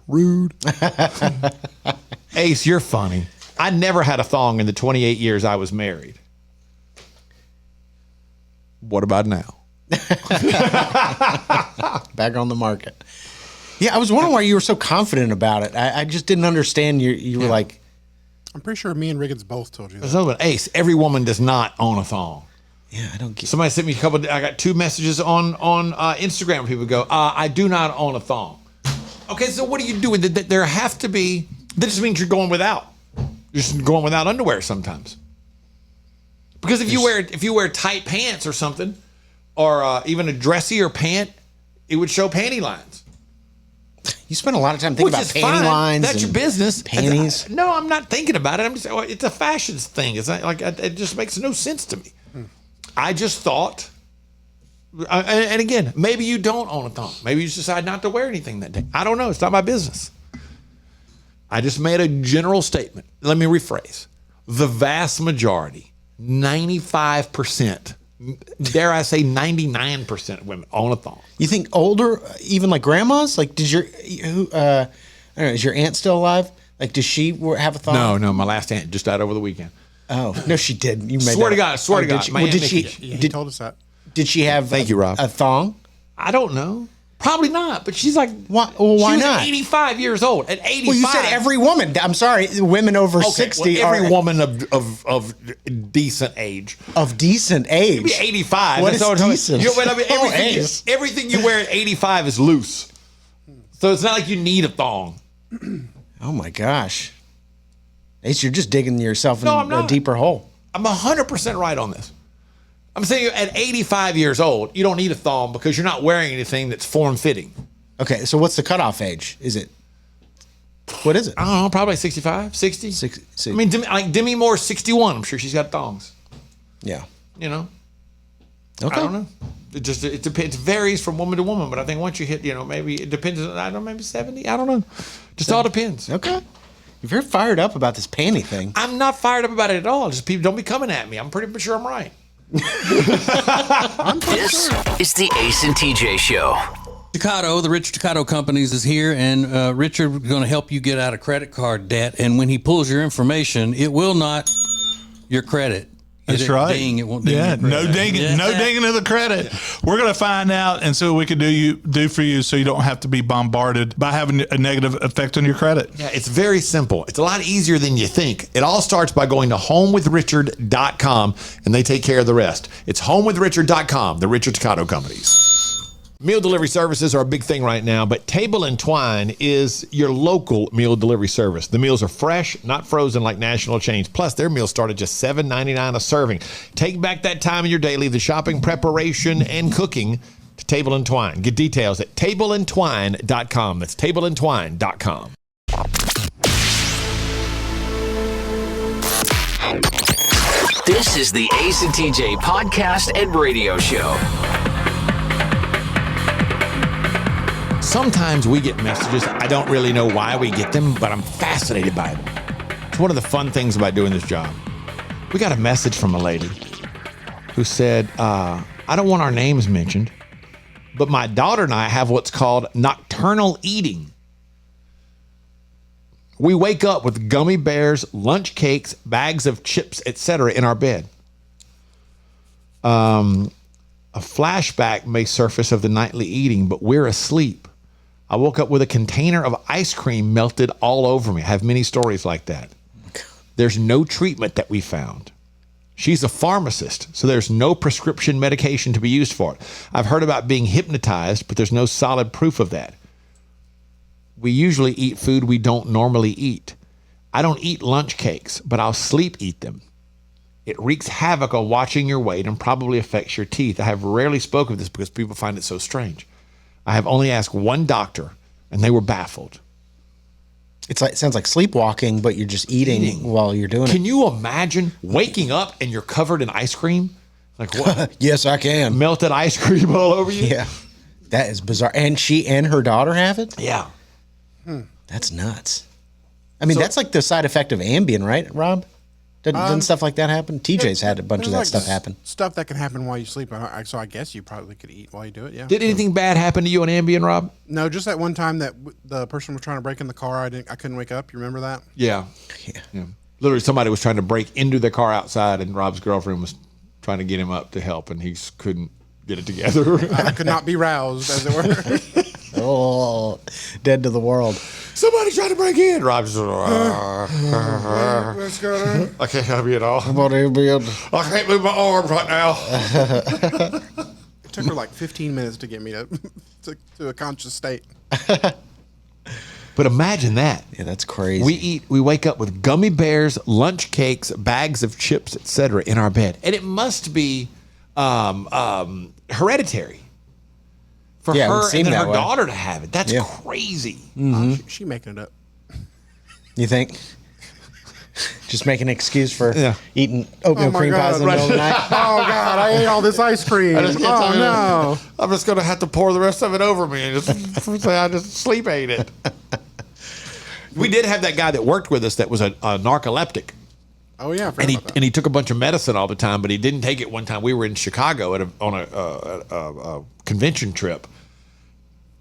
S4: Rude. Ace, you're funny. I never had a thong in the 28 years I was married. What about now?
S3: Back on the market. Yeah, I was wondering why you were so confident about it. I just didn't understand. You were like...
S5: I'm pretty sure me and Riggins both told you that.
S4: Ace, every woman does not own a thong.
S3: Yeah, I don't get.
S4: Somebody sent me I got 2 messages on Instagram where people go, I do not own a thong. Okay, so what are you doing? There have to be, that just means you're going without. You're just going without underwear sometimes. Because if you wear tight pants or something, or even a dressier pant, it would show panty lines.
S3: You spend a lot of time thinking about panty lines.
S4: That's your business.
S3: Panties.
S4: No, I'm not thinking about it. I'm just, it's a fashion thing. It's not like, it just makes no sense to me. I just thought, and again, maybe you don't own a thong. Maybe you just decide not to wear anything that day. I don't know. It's not my business. I just made a general statement. Let me rephrase. The vast majority, 95%, dare I say 99% of women own a thong.
S3: You think older, even like grandmas? Like, I don't know, is your aunt still alive? Like, does she have a thong?
S4: No, my last aunt just died over the weekend.
S3: Oh, no, she didn't. You made
S4: swear to God.
S5: He told us that.
S3: Did she have
S4: Thank you, Rob.
S3: A thong?
S4: I don't know. Probably not, but she's like,
S3: why not?
S4: 85 years old. At 85.
S3: Well, you said every woman. I'm sorry, women over 60
S4: every woman of decent age.
S3: Of decent age?
S4: Maybe 85.
S3: What is decent?
S4: Everything you wear at 85 is loose. So it's not like you need a thong.
S3: Oh, my gosh. Ace, you're just digging yourself in a deeper hole.
S4: I'm 100% right on this. I'm saying at 85 years old, you don't need a thong because you're not wearing anything that's form-fitting.
S3: Okay, so what's the cutoff age? What is it?
S4: I don't know, probably 65, 60. 60. I mean, Demi Moore's 61. I'm sure she's got thongs.
S3: Yeah.
S4: You know?
S3: Okay.
S4: I don't know. It depends. It varies from woman to woman, but I think once you hit, maybe it depends. I don't know, maybe 70. I don't know. Just all depends.
S3: Okay. You're very fired up about this panty thing.
S4: I'm not fired up about it at all. Just people don't be coming at me. I'm pretty sure I'm right.
S2: This is the Ace and TJ Show.
S6: Staccato, the Richard Staccato Companies is here, and Richard is going to help you get out of credit card debt. And when he pulls your information, it will not your credit.
S7: That's right.
S6: Ding, it won't ding.
S7: Yeah, no dinging, no dinging of the credit. We're going to find out and see what we can do for you, so you don't have to be bombarded by having a negative effect on your credit.
S4: Yeah, it's very simple. It's a lot easier than you think. It all starts by going to homewithrichard.com, and they take care of the rest. It's homewithrichard.com, the Richard Staccato Companies. Meal delivery services are a big thing right now, but Table and Twine is your local meal delivery service. The meals are fresh, not frozen like national chains. Plus, their meals start at just $7.99 a serving. Take back that time in your day, leave the shopping, preparation, and cooking to Table and Twine. Get details at tableandtwine.com. That's tableandtwine.com.
S2: This is the Ace and TJ podcast and radio show.
S4: Sometimes we get messages. I don't really know why we get them, but I'm fascinated by them. It's one of the fun things about doing this job. We got a message from a lady who said, I don't want our names mentioned, but my daughter and I have what's called nocturnal eating. We wake up with gummy bears, lunch cakes, bags of chips, etc. in our bed. A flashback may surface of the nightly eating, but we're asleep. I woke up with a container of ice cream melted all over me. I have many stories like that. There's no treatment that we found. She's a pharmacist, so there's no prescription medication to be used for it. I've heard about being hypnotized, but there's no solid proof of that. We usually eat food we don't normally eat. I don't eat lunch cakes, but I'll sleep eat them. It wreaks havoc on watching your weight and probably affects your teeth. I have rarely spoken of this because people find it so strange. I have only asked one doctor, and they were baffled.
S3: It sounds like sleepwalking, but you're just eating while you're doing it.
S4: Can you imagine waking up and you're covered in ice cream? Like what?
S3: Yes, I can.
S4: Melted ice cream all over you?
S3: Yeah. That is bizarre. And she and her daughter have it?
S4: Yeah.
S3: That's nuts. I mean, that's like the side effect of Ambien, right, Rob? Doesn't stuff like that happen? TJ's had a bunch of that stuff happen.
S5: Stuff that can happen while you sleep. So I guess you probably could eat while you do it, yeah.
S4: Did anything bad happen to you on Ambien, Rob?
S5: No, just that one time that the person was trying to break in the car. I couldn't wake up. You remember that?
S4: Yeah. Literally, somebody was trying to break into the car outside, and Rob's girlfriend was trying to get him up to help, and he couldn't get it together.
S5: I could not be roused, as it were.
S3: Oh, dead to the world.
S4: Somebody tried to break in. Rob's just,
S5: What's going on?
S4: I can't help you at all.
S3: About Ambien.
S4: I can't move my arms right now.
S5: It took her like 15 minutes to get me to a conscious state.
S4: But imagine that.
S3: Yeah, that's crazy.
S4: We wake up with gummy bears, lunch cakes, bags of chips, etc. in our bed. And it must be hereditary. For her and then her daughter to have it. That's crazy.
S5: Mm-hmm. She making it up.
S3: You think? Just making an excuse for eating oatmeal cream pies in the middle of the night?
S5: Oh, God, I ate all this ice cream. No.
S4: I'm just going to have to pour the rest of it over me and just say I just sleep ate it. We did have that guy that worked with us that was a narcoleptic.
S5: Oh, yeah.
S4: And he took a bunch of medicine all the time, but he didn't take it one time. We were in Chicago on a convention trip.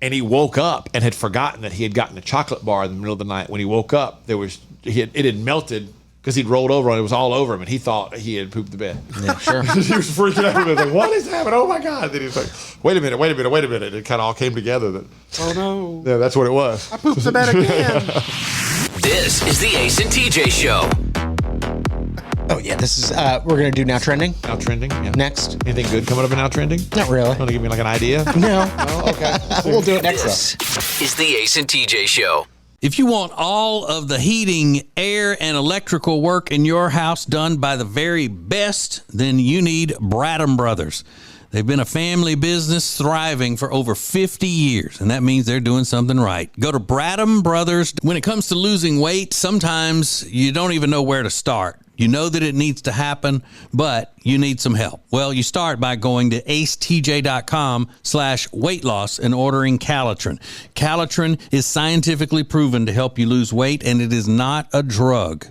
S4: And he woke up and had forgotten that he had gotten a chocolate bar in the middle of the night. When he woke up, it had melted because he'd rolled over and it was all over him, and he thought he had pooped the bed.
S3: Yeah, sure.
S4: He was freaking out. He was like, "What is happening? Oh my God!" Then he was like, "Wait a minute! It kind of all came together.
S5: Oh no!
S4: Yeah, that's what it was.
S5: I pooped the bed again.
S2: This is the Ace and TJ Show.
S3: Oh yeah, this is we're gonna do Now Trending.
S4: Now Trending. Yeah.
S3: Next.
S4: Anything good coming up in Now Trending?
S3: Not really.
S4: Want to give me like an idea?
S3: No.
S4: Oh, okay.
S3: We'll do it next.
S2: This is the Ace and TJ Show.
S6: If you want all of the heating, air, and electrical work in your house done by the very best, then you need Bradham Brothers. They've been a family business thriving for over 50 years, and that means they're doing something right. Go to Bradham Brothers. When it comes to losing weight, sometimes you don't even know where to start. You know that it needs to happen, but you need some help. Well, you start by going to acetj.com/weight loss and ordering Calitrin. Calitrin is scientifically proven to help you lose weight, and it is not a drug.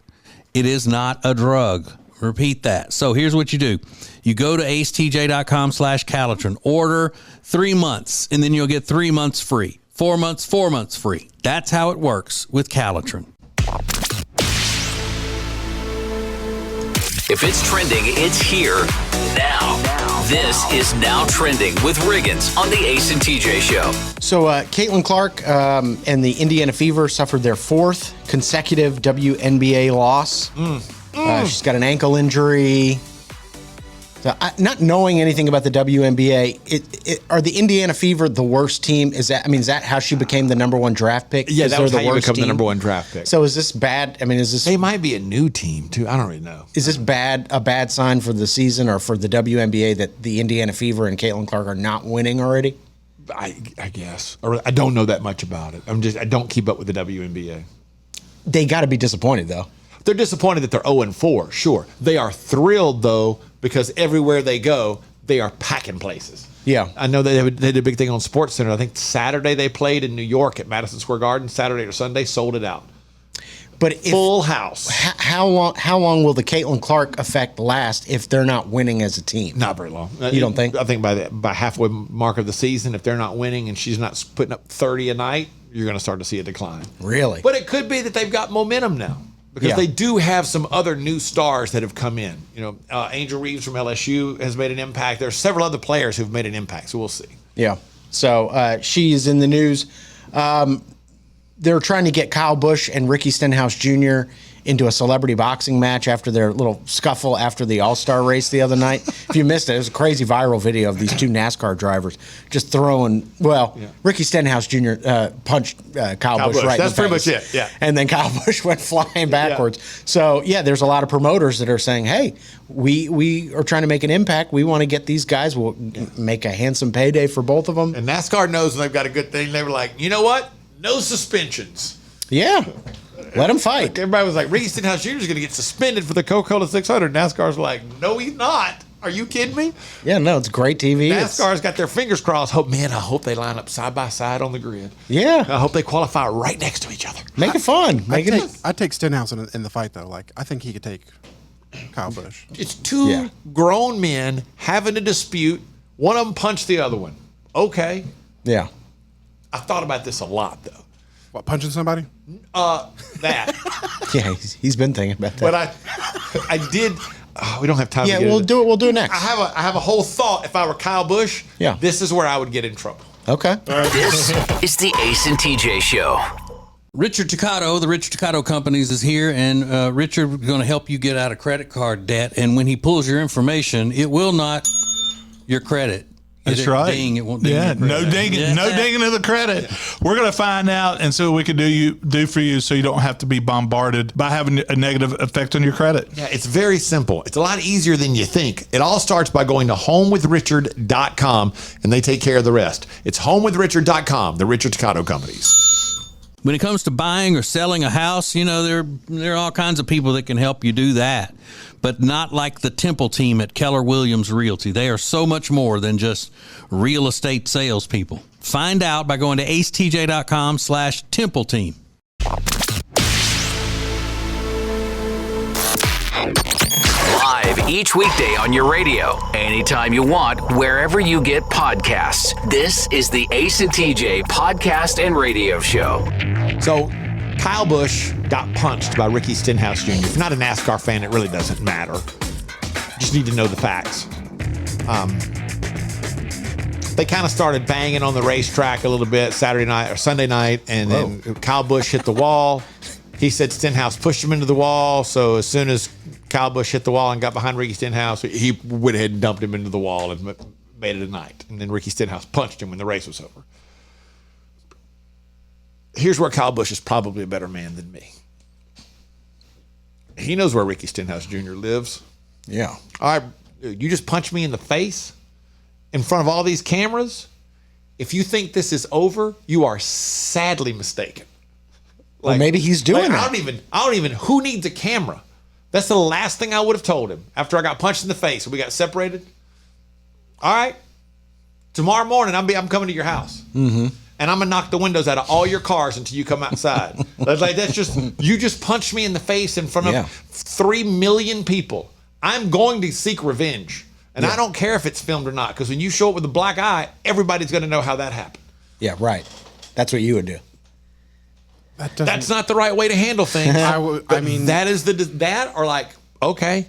S6: It is not a drug. Repeat that. So here's what you do. You go to acetj.com/Calitrin, order 3 months, and then you'll get 3 months free. 4 months, 4 months free. That's how it works with Calitrin.
S2: If it's trending, it's here now. This is Now Trending with Riggins on the Ace and TJ Show.
S3: So Caitlin Clark and the Indiana Fever suffered their 4th consecutive WNBA loss. She's got an ankle injury. So not knowing anything about the WNBA, are the Indiana Fever the worst team? Is that how she became the number one draft pick?
S4: Yeah,
S3: Is
S4: that was
S3: they're
S4: how you become
S3: team?
S4: the number one draft pick.
S3: So is this bad? I mean, is this?
S4: They might be a new team too. I don't really know.
S3: Is this a bad sign for the season or for the WNBA that the Indiana Fever and Caitlin Clark are not winning already?
S4: I guess. Or I don't know that much about it. I don't keep up with the WNBA.
S3: They got to be disappointed though.
S4: They're disappointed that they're 0-4. Sure, they are thrilled though because everywhere they go, they are packing places.
S3: Yeah,
S4: I know they did a big thing on SportsCenter. I think Saturday they played in New York at Madison Square Garden. Saturday or Sunday, sold it out.
S3: But
S4: full house.
S3: How long will the Caitlin Clark effect last if they're not winning as a team?
S4: Not very long.
S3: You don't think?
S4: I think by halfway mark of the season, if they're not winning and she's not putting up 30 a night, you're going to start to see a decline.
S3: Really?
S4: But it could be that they've got momentum now. Because they do have some other new stars that have come in. Angel Reeves from LSU has made an impact. There are several other players who've made an impact, so we'll see.
S3: Yeah. So she is in the news. They're trying to get Kyle Busch and Ricky Stenhouse Jr. into a celebrity boxing match after their little scuffle after the All-Star race the other night. If you missed it, it was a crazy viral video of these two NASCAR drivers just throwing, Ricky Stenhouse Jr. Punched Kyle Busch right in the face.
S4: That's pretty much it, yeah.
S3: And then Kyle Busch went flying backwards. Yeah. So, there's a lot of promoters that are saying, hey, we are trying to make an impact. We want to get these guys. We'll make a handsome payday for both of them.
S4: And NASCAR knows when they've got a good thing. They were like, you know what? No suspensions.
S3: Yeah. Let him fight.
S4: Like everybody was like, Ricky Stenhouse Jr. is going to get suspended for the Coca-Cola 600. NASCAR's like, no, he's not. Are you kidding me?
S3: Yeah, no, it's great TV.
S4: NASCAR's got their fingers crossed. I hope they line up side by side on the grid.
S3: Yeah.
S4: I hope they qualify right next to each other.
S3: Make it fun.
S5: I'd take Stenhouse in the fight, though. Like, I think he could take Kyle Busch.
S4: It's two grown men having a dispute. One of them punched the other one. Okay.
S3: Yeah.
S4: I thought about this a lot, though.
S5: What, punching somebody?
S4: That.
S3: Yeah, he's been thinking about that.
S4: But I did. We don't have time.
S3: Yeah,
S4: to get
S3: we'll do it. We'll do it next.
S4: I have a whole thought. If I were Kyle Busch, this is where I would get in trouble.
S3: Okay.
S2: This is the Ace and TJ Show.
S6: Richard Toccato, the Richard Toccato Companies is here, and Richard is going to help you get out of credit card debt. And when he pulls your information, it will not your credit.
S7: That's right.
S6: Ding, it won't ding
S7: no dinging, no dinging of the credit. We're going to find out and see what we can do for you, so you don't have to be bombarded by having a negative effect on your credit.
S4: Yeah, it's very simple. It's a lot easier than you think. It all starts by going to homewithrichard.com, and they take care of the rest. It's homewithrichard.com, the Richard Toccato Companies.
S6: When it comes to buying or selling a house, there are all kinds of people that can help you do that, but not like the Temple team at Keller Williams Realty. They are so much more than just real estate salespeople. Find out by going to acetj.com/Temple team.
S2: Live each weekday on your radio, anytime you want, wherever you get podcasts. This is the Ace and TJ podcast and radio show.
S4: So, Kyle Busch got punched by Ricky Stenhouse Jr. If you're not a NASCAR fan, it really doesn't matter. You just need to know the facts. They kind of started banging on the racetrack a little bit Saturday night or Sunday night, and then Kyle Busch hit the wall. He said Stenhouse pushed him into the wall, so as soon as Kyle Busch hit the wall and got behind Ricky Stenhouse, he went ahead and dumped him into the wall and made it a night. And then Ricky Stenhouse punched him when the race was over. Here's where Kyle Busch is probably a better man than me. He knows where Ricky Stenhouse Jr. lives.
S3: Yeah.
S4: All right, you just punched me in the face in front of all these cameras. If you think this is over, you are sadly mistaken.
S3: Well, maybe he's doing it.
S4: I don't even, who needs a camera? That's the last thing I would have told him after I got punched in the face and we got separated. All right, tomorrow morning I'm coming to your house.
S3: Mm-hmm.
S4: And I'm going to knock the windows out of all your cars until you come outside. You just punched me in the face in front of 3 million people. I'm going to seek revenge. And I don't care if it's filmed or not, because when you show up with a black eye, everybody's going to know how that happened.
S3: Yeah, right. That's what you would do.
S4: That's not the right way to handle things. I mean, that is that or like, okay,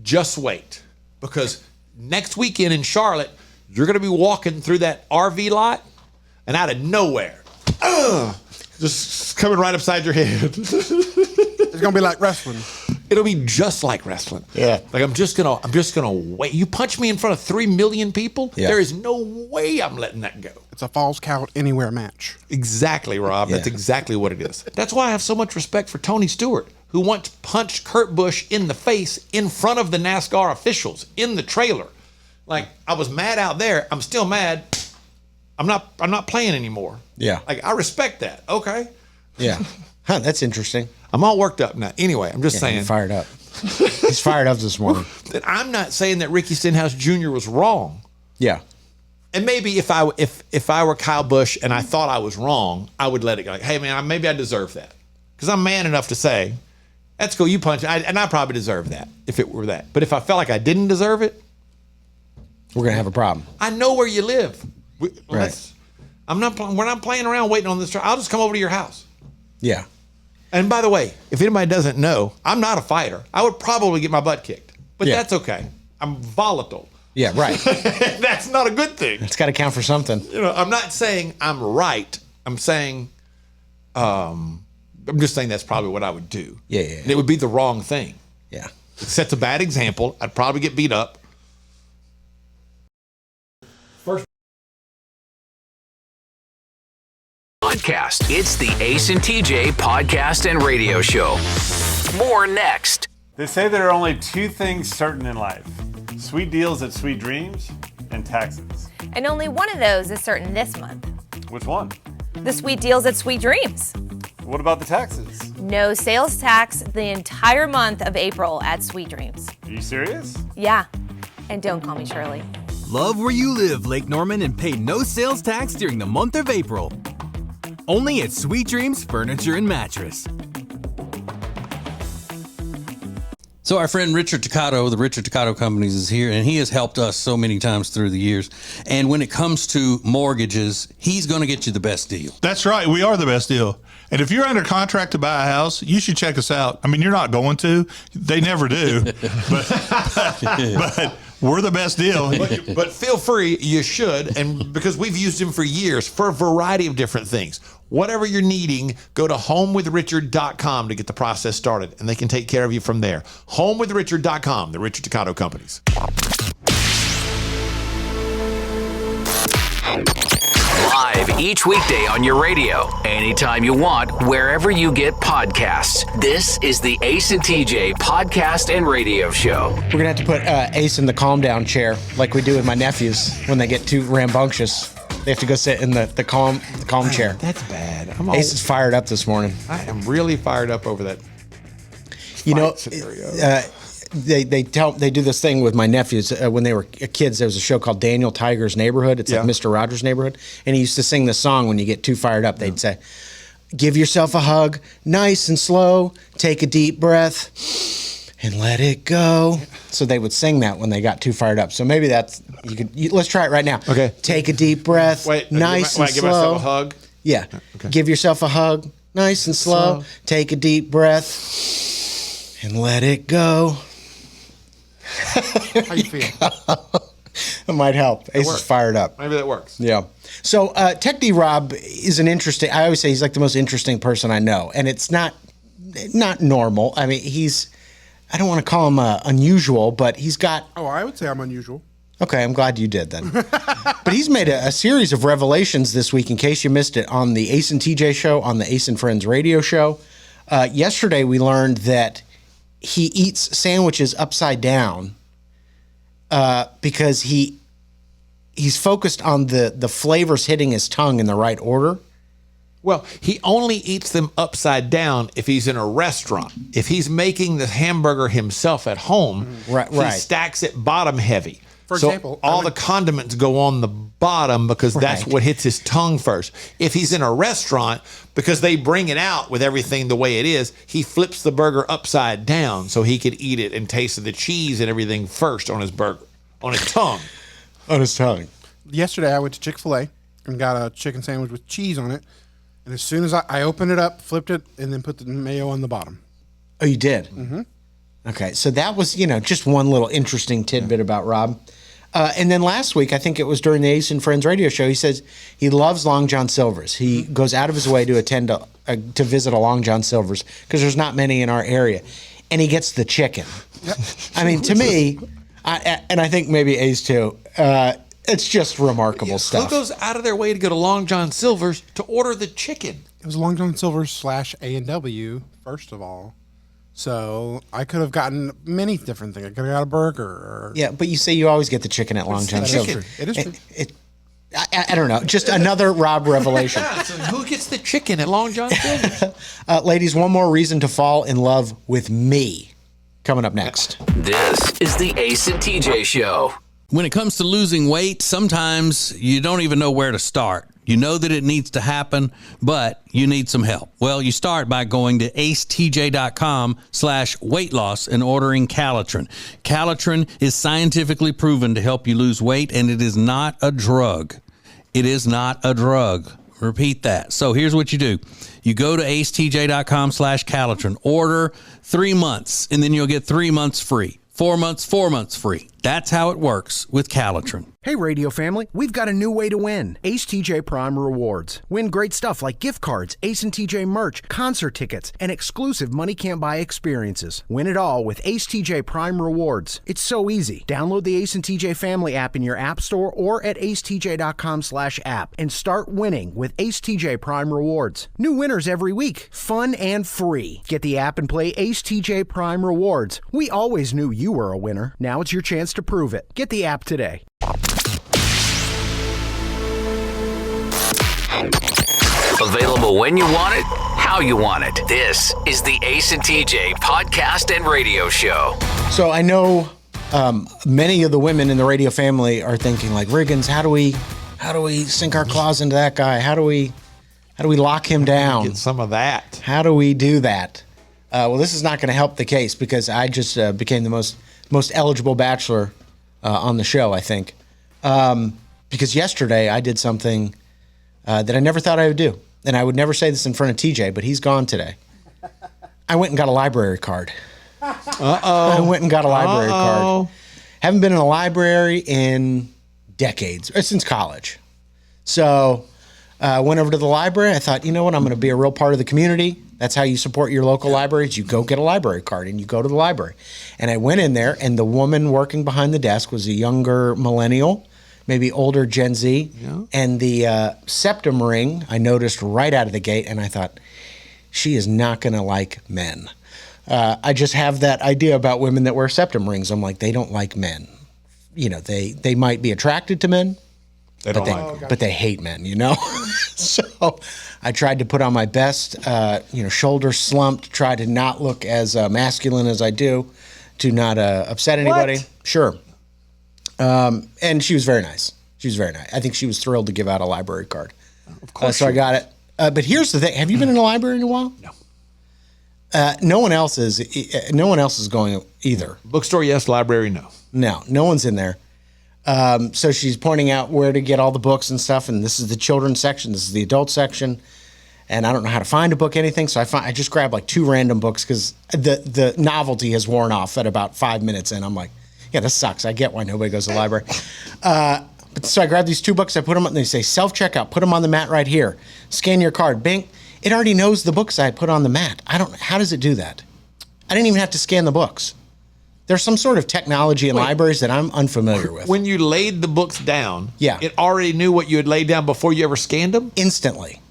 S4: just wait. Because next weekend in Charlotte, you're going to be walking through that RV lot, and out of nowhere, just coming right upside your head.
S5: It's going to be like wrestling.
S4: It'll be just like wrestling.
S3: Yeah.
S4: Like I'm just gonna wait. You punch me in front of 3 million people, there is no way I'm letting that go.
S5: It's a Falls Count Anywhere match.
S4: Exactly, Rob. That's exactly what it is. That's why I have so much respect for Tony Stewart, who once punched Kurt Busch in the face in front of the NASCAR officials in the trailer. Like, I was mad out there. I'm still mad. I'm not playing anymore.
S3: Yeah.
S4: Like, I respect that. Okay.
S3: Yeah. Huh, that's interesting.
S4: I'm all worked up now. Anyway, I'm just saying.
S3: He's fired up. He's fired up this morning.
S4: I'm not saying that Ricky Stenhouse Jr. was wrong.
S3: Yeah.
S4: And maybe if I were Kyle Busch and I thought I was wrong, I would let it go. Like, hey, man, maybe I deserve that. Because I'm man enough to say, that's cool, you punch. And I probably deserve that if it were that. But if I felt like I didn't deserve it,
S3: we're going to have a problem.
S4: I know where you live.
S3: Right.
S4: We're not playing around waiting on this truck. I'll just come over to your house.
S3: Yeah.
S4: And by the way, if anybody doesn't know, I'm not a fighter. I would probably get my butt kicked. But that's okay. I'm volatile.
S3: Yeah, right.
S4: That's not a good thing.
S3: It's got to count for something.
S4: You know, I'm not saying I'm right. I'm saying, I'm just saying that's probably what I would do.
S3: Yeah.
S4: And it would be the wrong thing.
S3: Yeah.
S4: It sets a bad example. I'd probably get beat up.
S2: Podcast. It's the Ace and TJ podcast and radio show. More next.
S9: They say there are only two things certain in life: sweet deals at Sweet Dreams and taxes.
S10: And only one of those is certain this month.
S9: Which one?
S10: The sweet deals at Sweet Dreams.
S9: What about the taxes?
S10: No sales tax the entire month of April at Sweet Dreams.
S9: Are you serious?
S10: Yeah. And don't call me Shirley.
S11: Love where you live, Lake Norman, and pay no sales tax during the month of April. Only at Sweet Dreams Furniture and Mattress.
S6: So our friend Richard Toccato, the Richard Toccato Companies, is here, and he has helped us so many times through the years. And when it comes to mortgages, he's going to get you the best deal.
S7: That's right. We are the best deal. And if you're under contract to buy a house, you should check us out. I mean, you're not going to. They never do. but we're the best deal.
S4: But feel free, you should, and because we've used him for years for a variety of different things. Whatever you're needing, go to homewithrichard.com to get the process started, and they can take care of you from there. Homewithrichard.com, the Richard Toccato Companies.
S2: Live each weekday on your radio, anytime you want, wherever you get podcasts. This is the Ace and TJ podcast and radio show.
S3: We're going to have to put Ace in the calm down chair like we do with my nephews when they get too rambunctious. They have to go sit in the calm chair.
S4: That's bad.
S3: Ace is fired up this morning.
S4: I am really fired up over that.
S3: You know,
S4: scenario.
S3: They do this thing with my nephews when they were kids. There was a show called Daniel Tiger's Neighborhood. It's like Mr. Rogers' Neighborhood, and he used to sing this song when you get too fired up. They'd say, "Give yourself a hug, nice and slow. Take a deep breath, and let it go." So they would sing that when they got too fired up. So maybe that's let's try it right now.
S4: Okay.
S3: Take a deep breath, nice and slow.
S4: Give myself a hug.
S3: Yeah.
S4: Okay.
S3: Give yourself a hug, nice and slow. Take a deep breath, and let it go.
S5: How you feel?
S3: It might help. Ace is fired up.
S4: Maybe that works.
S3: Yeah. So Tech D Rob is an interesting. I always say he's like the most interesting person I know, and it's not normal. I mean, I don't want to call him unusual, but he's got.
S5: Oh, I would say I'm unusual.
S3: Okay, I'm glad you did then. But he's made a series of revelations this week. In case you missed it, on the Ace and TJ show, on the Ace and Friends radio show. Yesterday we learned that he eats sandwiches upside down because he's focused on the flavors hitting his tongue in the right order.
S4: Well, he only eats them upside down if he's in a restaurant. If he's making the hamburger himself at home, he stacks it bottom heavy.
S5: For example,
S4: all the condiments go on the bottom because that's what hits his tongue first. If he's in a restaurant, because they bring it out with everything the way it is, he flips the burger upside down so he could eat it and taste the cheese and everything first on his burger, on his tongue.
S3: On his tongue.
S5: Yesterday, I went to Chick-fil-A and got a chicken sandwich with cheese on it. And as soon as I opened it up, flipped it, and then put the mayo on the bottom.
S3: Oh, you did?
S5: Mm-hmm.
S3: Okay, so that was, just one little interesting tidbit about Rob. And then last week, I think it was during the Ace and Friends radio show, he says he loves Long John Silver's. He goes out of his way to attend to visit a Long John Silver's because there's not many in our area. and he gets the chicken. I mean, to me, and I think maybe Ace too, it's just remarkable stuff.
S4: Who goes out of their way to go to Long John Silver's to order the chicken?
S5: It was Long John Silver's / A&W, first of all. So I could have gotten many different things. I could have got a burger. Or...
S3: Yeah, but you say you always get the chicken at Long John Silver's.
S5: It is true.
S3: I don't know. Just another Rob revelation.
S4: Yeah, so who gets the chicken at Long John Silver's?
S3: Ladies, one more reason to fall in love with me. Coming up next.
S2: This is the Ace and TJ Show.
S6: When it comes to losing weight, sometimes you don't even know where to start. You know that it needs to happen, but you need some help. Well, you start by going to acetj.com/weight loss and ordering Calitrin. Calitrin is scientifically proven to help you lose weight, and it is not a drug. It is not a drug. Repeat that. So here's what you do. You go to acetj.com/Calitrin, order 3 months, and then you'll get 3 months free. 4 months free. That's how it works with Calitrin.
S1: Hey, radio family, we've got a new way to win. Ace TJ Prime Rewards. Win great stuff like gift cards, Ace and TJ merch, concert tickets, and exclusive money can't buy experiences. Win it all with Ace TJ Prime Rewards. It's so easy. Download the Ace and TJ Family app in your app store or at acetj.com/app and start winning with Ace TJ Prime Rewards. New winners every week. Fun and free. Get the app and play Ace TJ Prime Rewards. We always knew you were a winner. Now it's your chance to prove it. Get the app today.
S2: Available when you want it, how you want it. This is the Ace and TJ podcast and radio show.
S3: So I know many of the women in the radio family are thinking like, Riggins, how do we sink our claws into that guy? How do we lock him down?
S4: Get some of that.
S3: How do we do that? Well, this is not going to help the case because I just became the most eligible bachelor on the show, I think. Because yesterday I did something that I never thought I would do. And I would never say this in front of TJ, but he's gone today. I went and got a library card. I went and got a library card. Haven't been in a library in decades, since college. So I went over to the library. I thought, you know what? I'm going to be a real part of the community. That's how you support your local libraries. You go get a library card and you go to the library. And I went in there, and the woman working behind the desk was a younger millennial, maybe older Gen Z. Yeah. And the septum ring I noticed right out of the gate, and I thought, she is not going to like men. I just have that idea about women that wear septum rings. I'm like, they don't like men. You know, they might be attracted to men, but they hate men, you know? So I tried to put on my best, shoulders slumped, try to not look as masculine as I do, to not upset anybody. What? Sure. And she was very nice. I think she was thrilled to give out a library card. Of course. So I got it. But here's the thing. Have you been in a library in a while?
S4: No.
S3: No one else is. No one else is going either.
S4: Bookstore, yes. Library, no.
S3: No one's in there. So she's pointing out where to get all the books and stuff. And this is the children's section. This is the adult section. And I don't know how to find a book, anything. So I just grabbed like 2 random books because the novelty has worn off at about 5 minutes in. I'm like, yeah, this sucks. I get why nobody goes to the library. So I grabbed these 2 books. I put them up, and they say self-checkout. Put them on the mat right here. Scan your card. Bing. It already knows the books I put on the mat. How does it do that? I didn't even have to scan the books. There's some sort of technology in libraries that I'm unfamiliar with.
S4: When you laid the books down,
S3: yeah,
S4: it already knew what you had laid down before you ever scanned them?
S3: Instantly.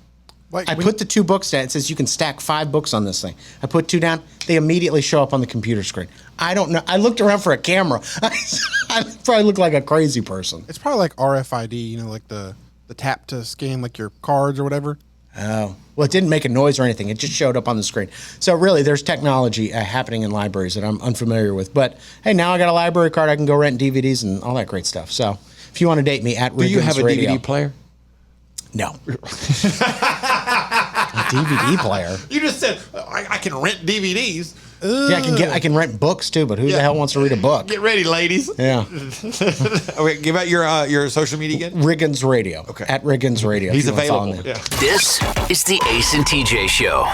S3: I put the 2 books down. It says you can stack 5 books on this thing. I put 2 down. They immediately show up on the computer screen. I don't know. I looked around for a camera. I probably look like a crazy person.
S5: It's probably like RFID, like the tap to scan like your cards or whatever.
S3: Oh. Well, it didn't make a noise or anything. It just showed up on the screen. So really, there's technology happening in libraries that I'm unfamiliar with. But hey, now I got a library card. I can go rent DVDs and all that great stuff. So if you want to date me, at Riggins Radio.
S4: Do you have a DVD player?
S3: No. A DVD player?
S4: You just said I can rent DVDs.
S3: Yeah, I can rent books too, but who the hell wants to read a book?
S4: Get ready, ladies.
S3: Yeah.
S4: Okay, give out your social media again.
S3: Riggins Radio.
S4: Okay.
S3: At Riggins Radio.
S4: He's available.
S2: Yeah. This is the Ace and TJ Show.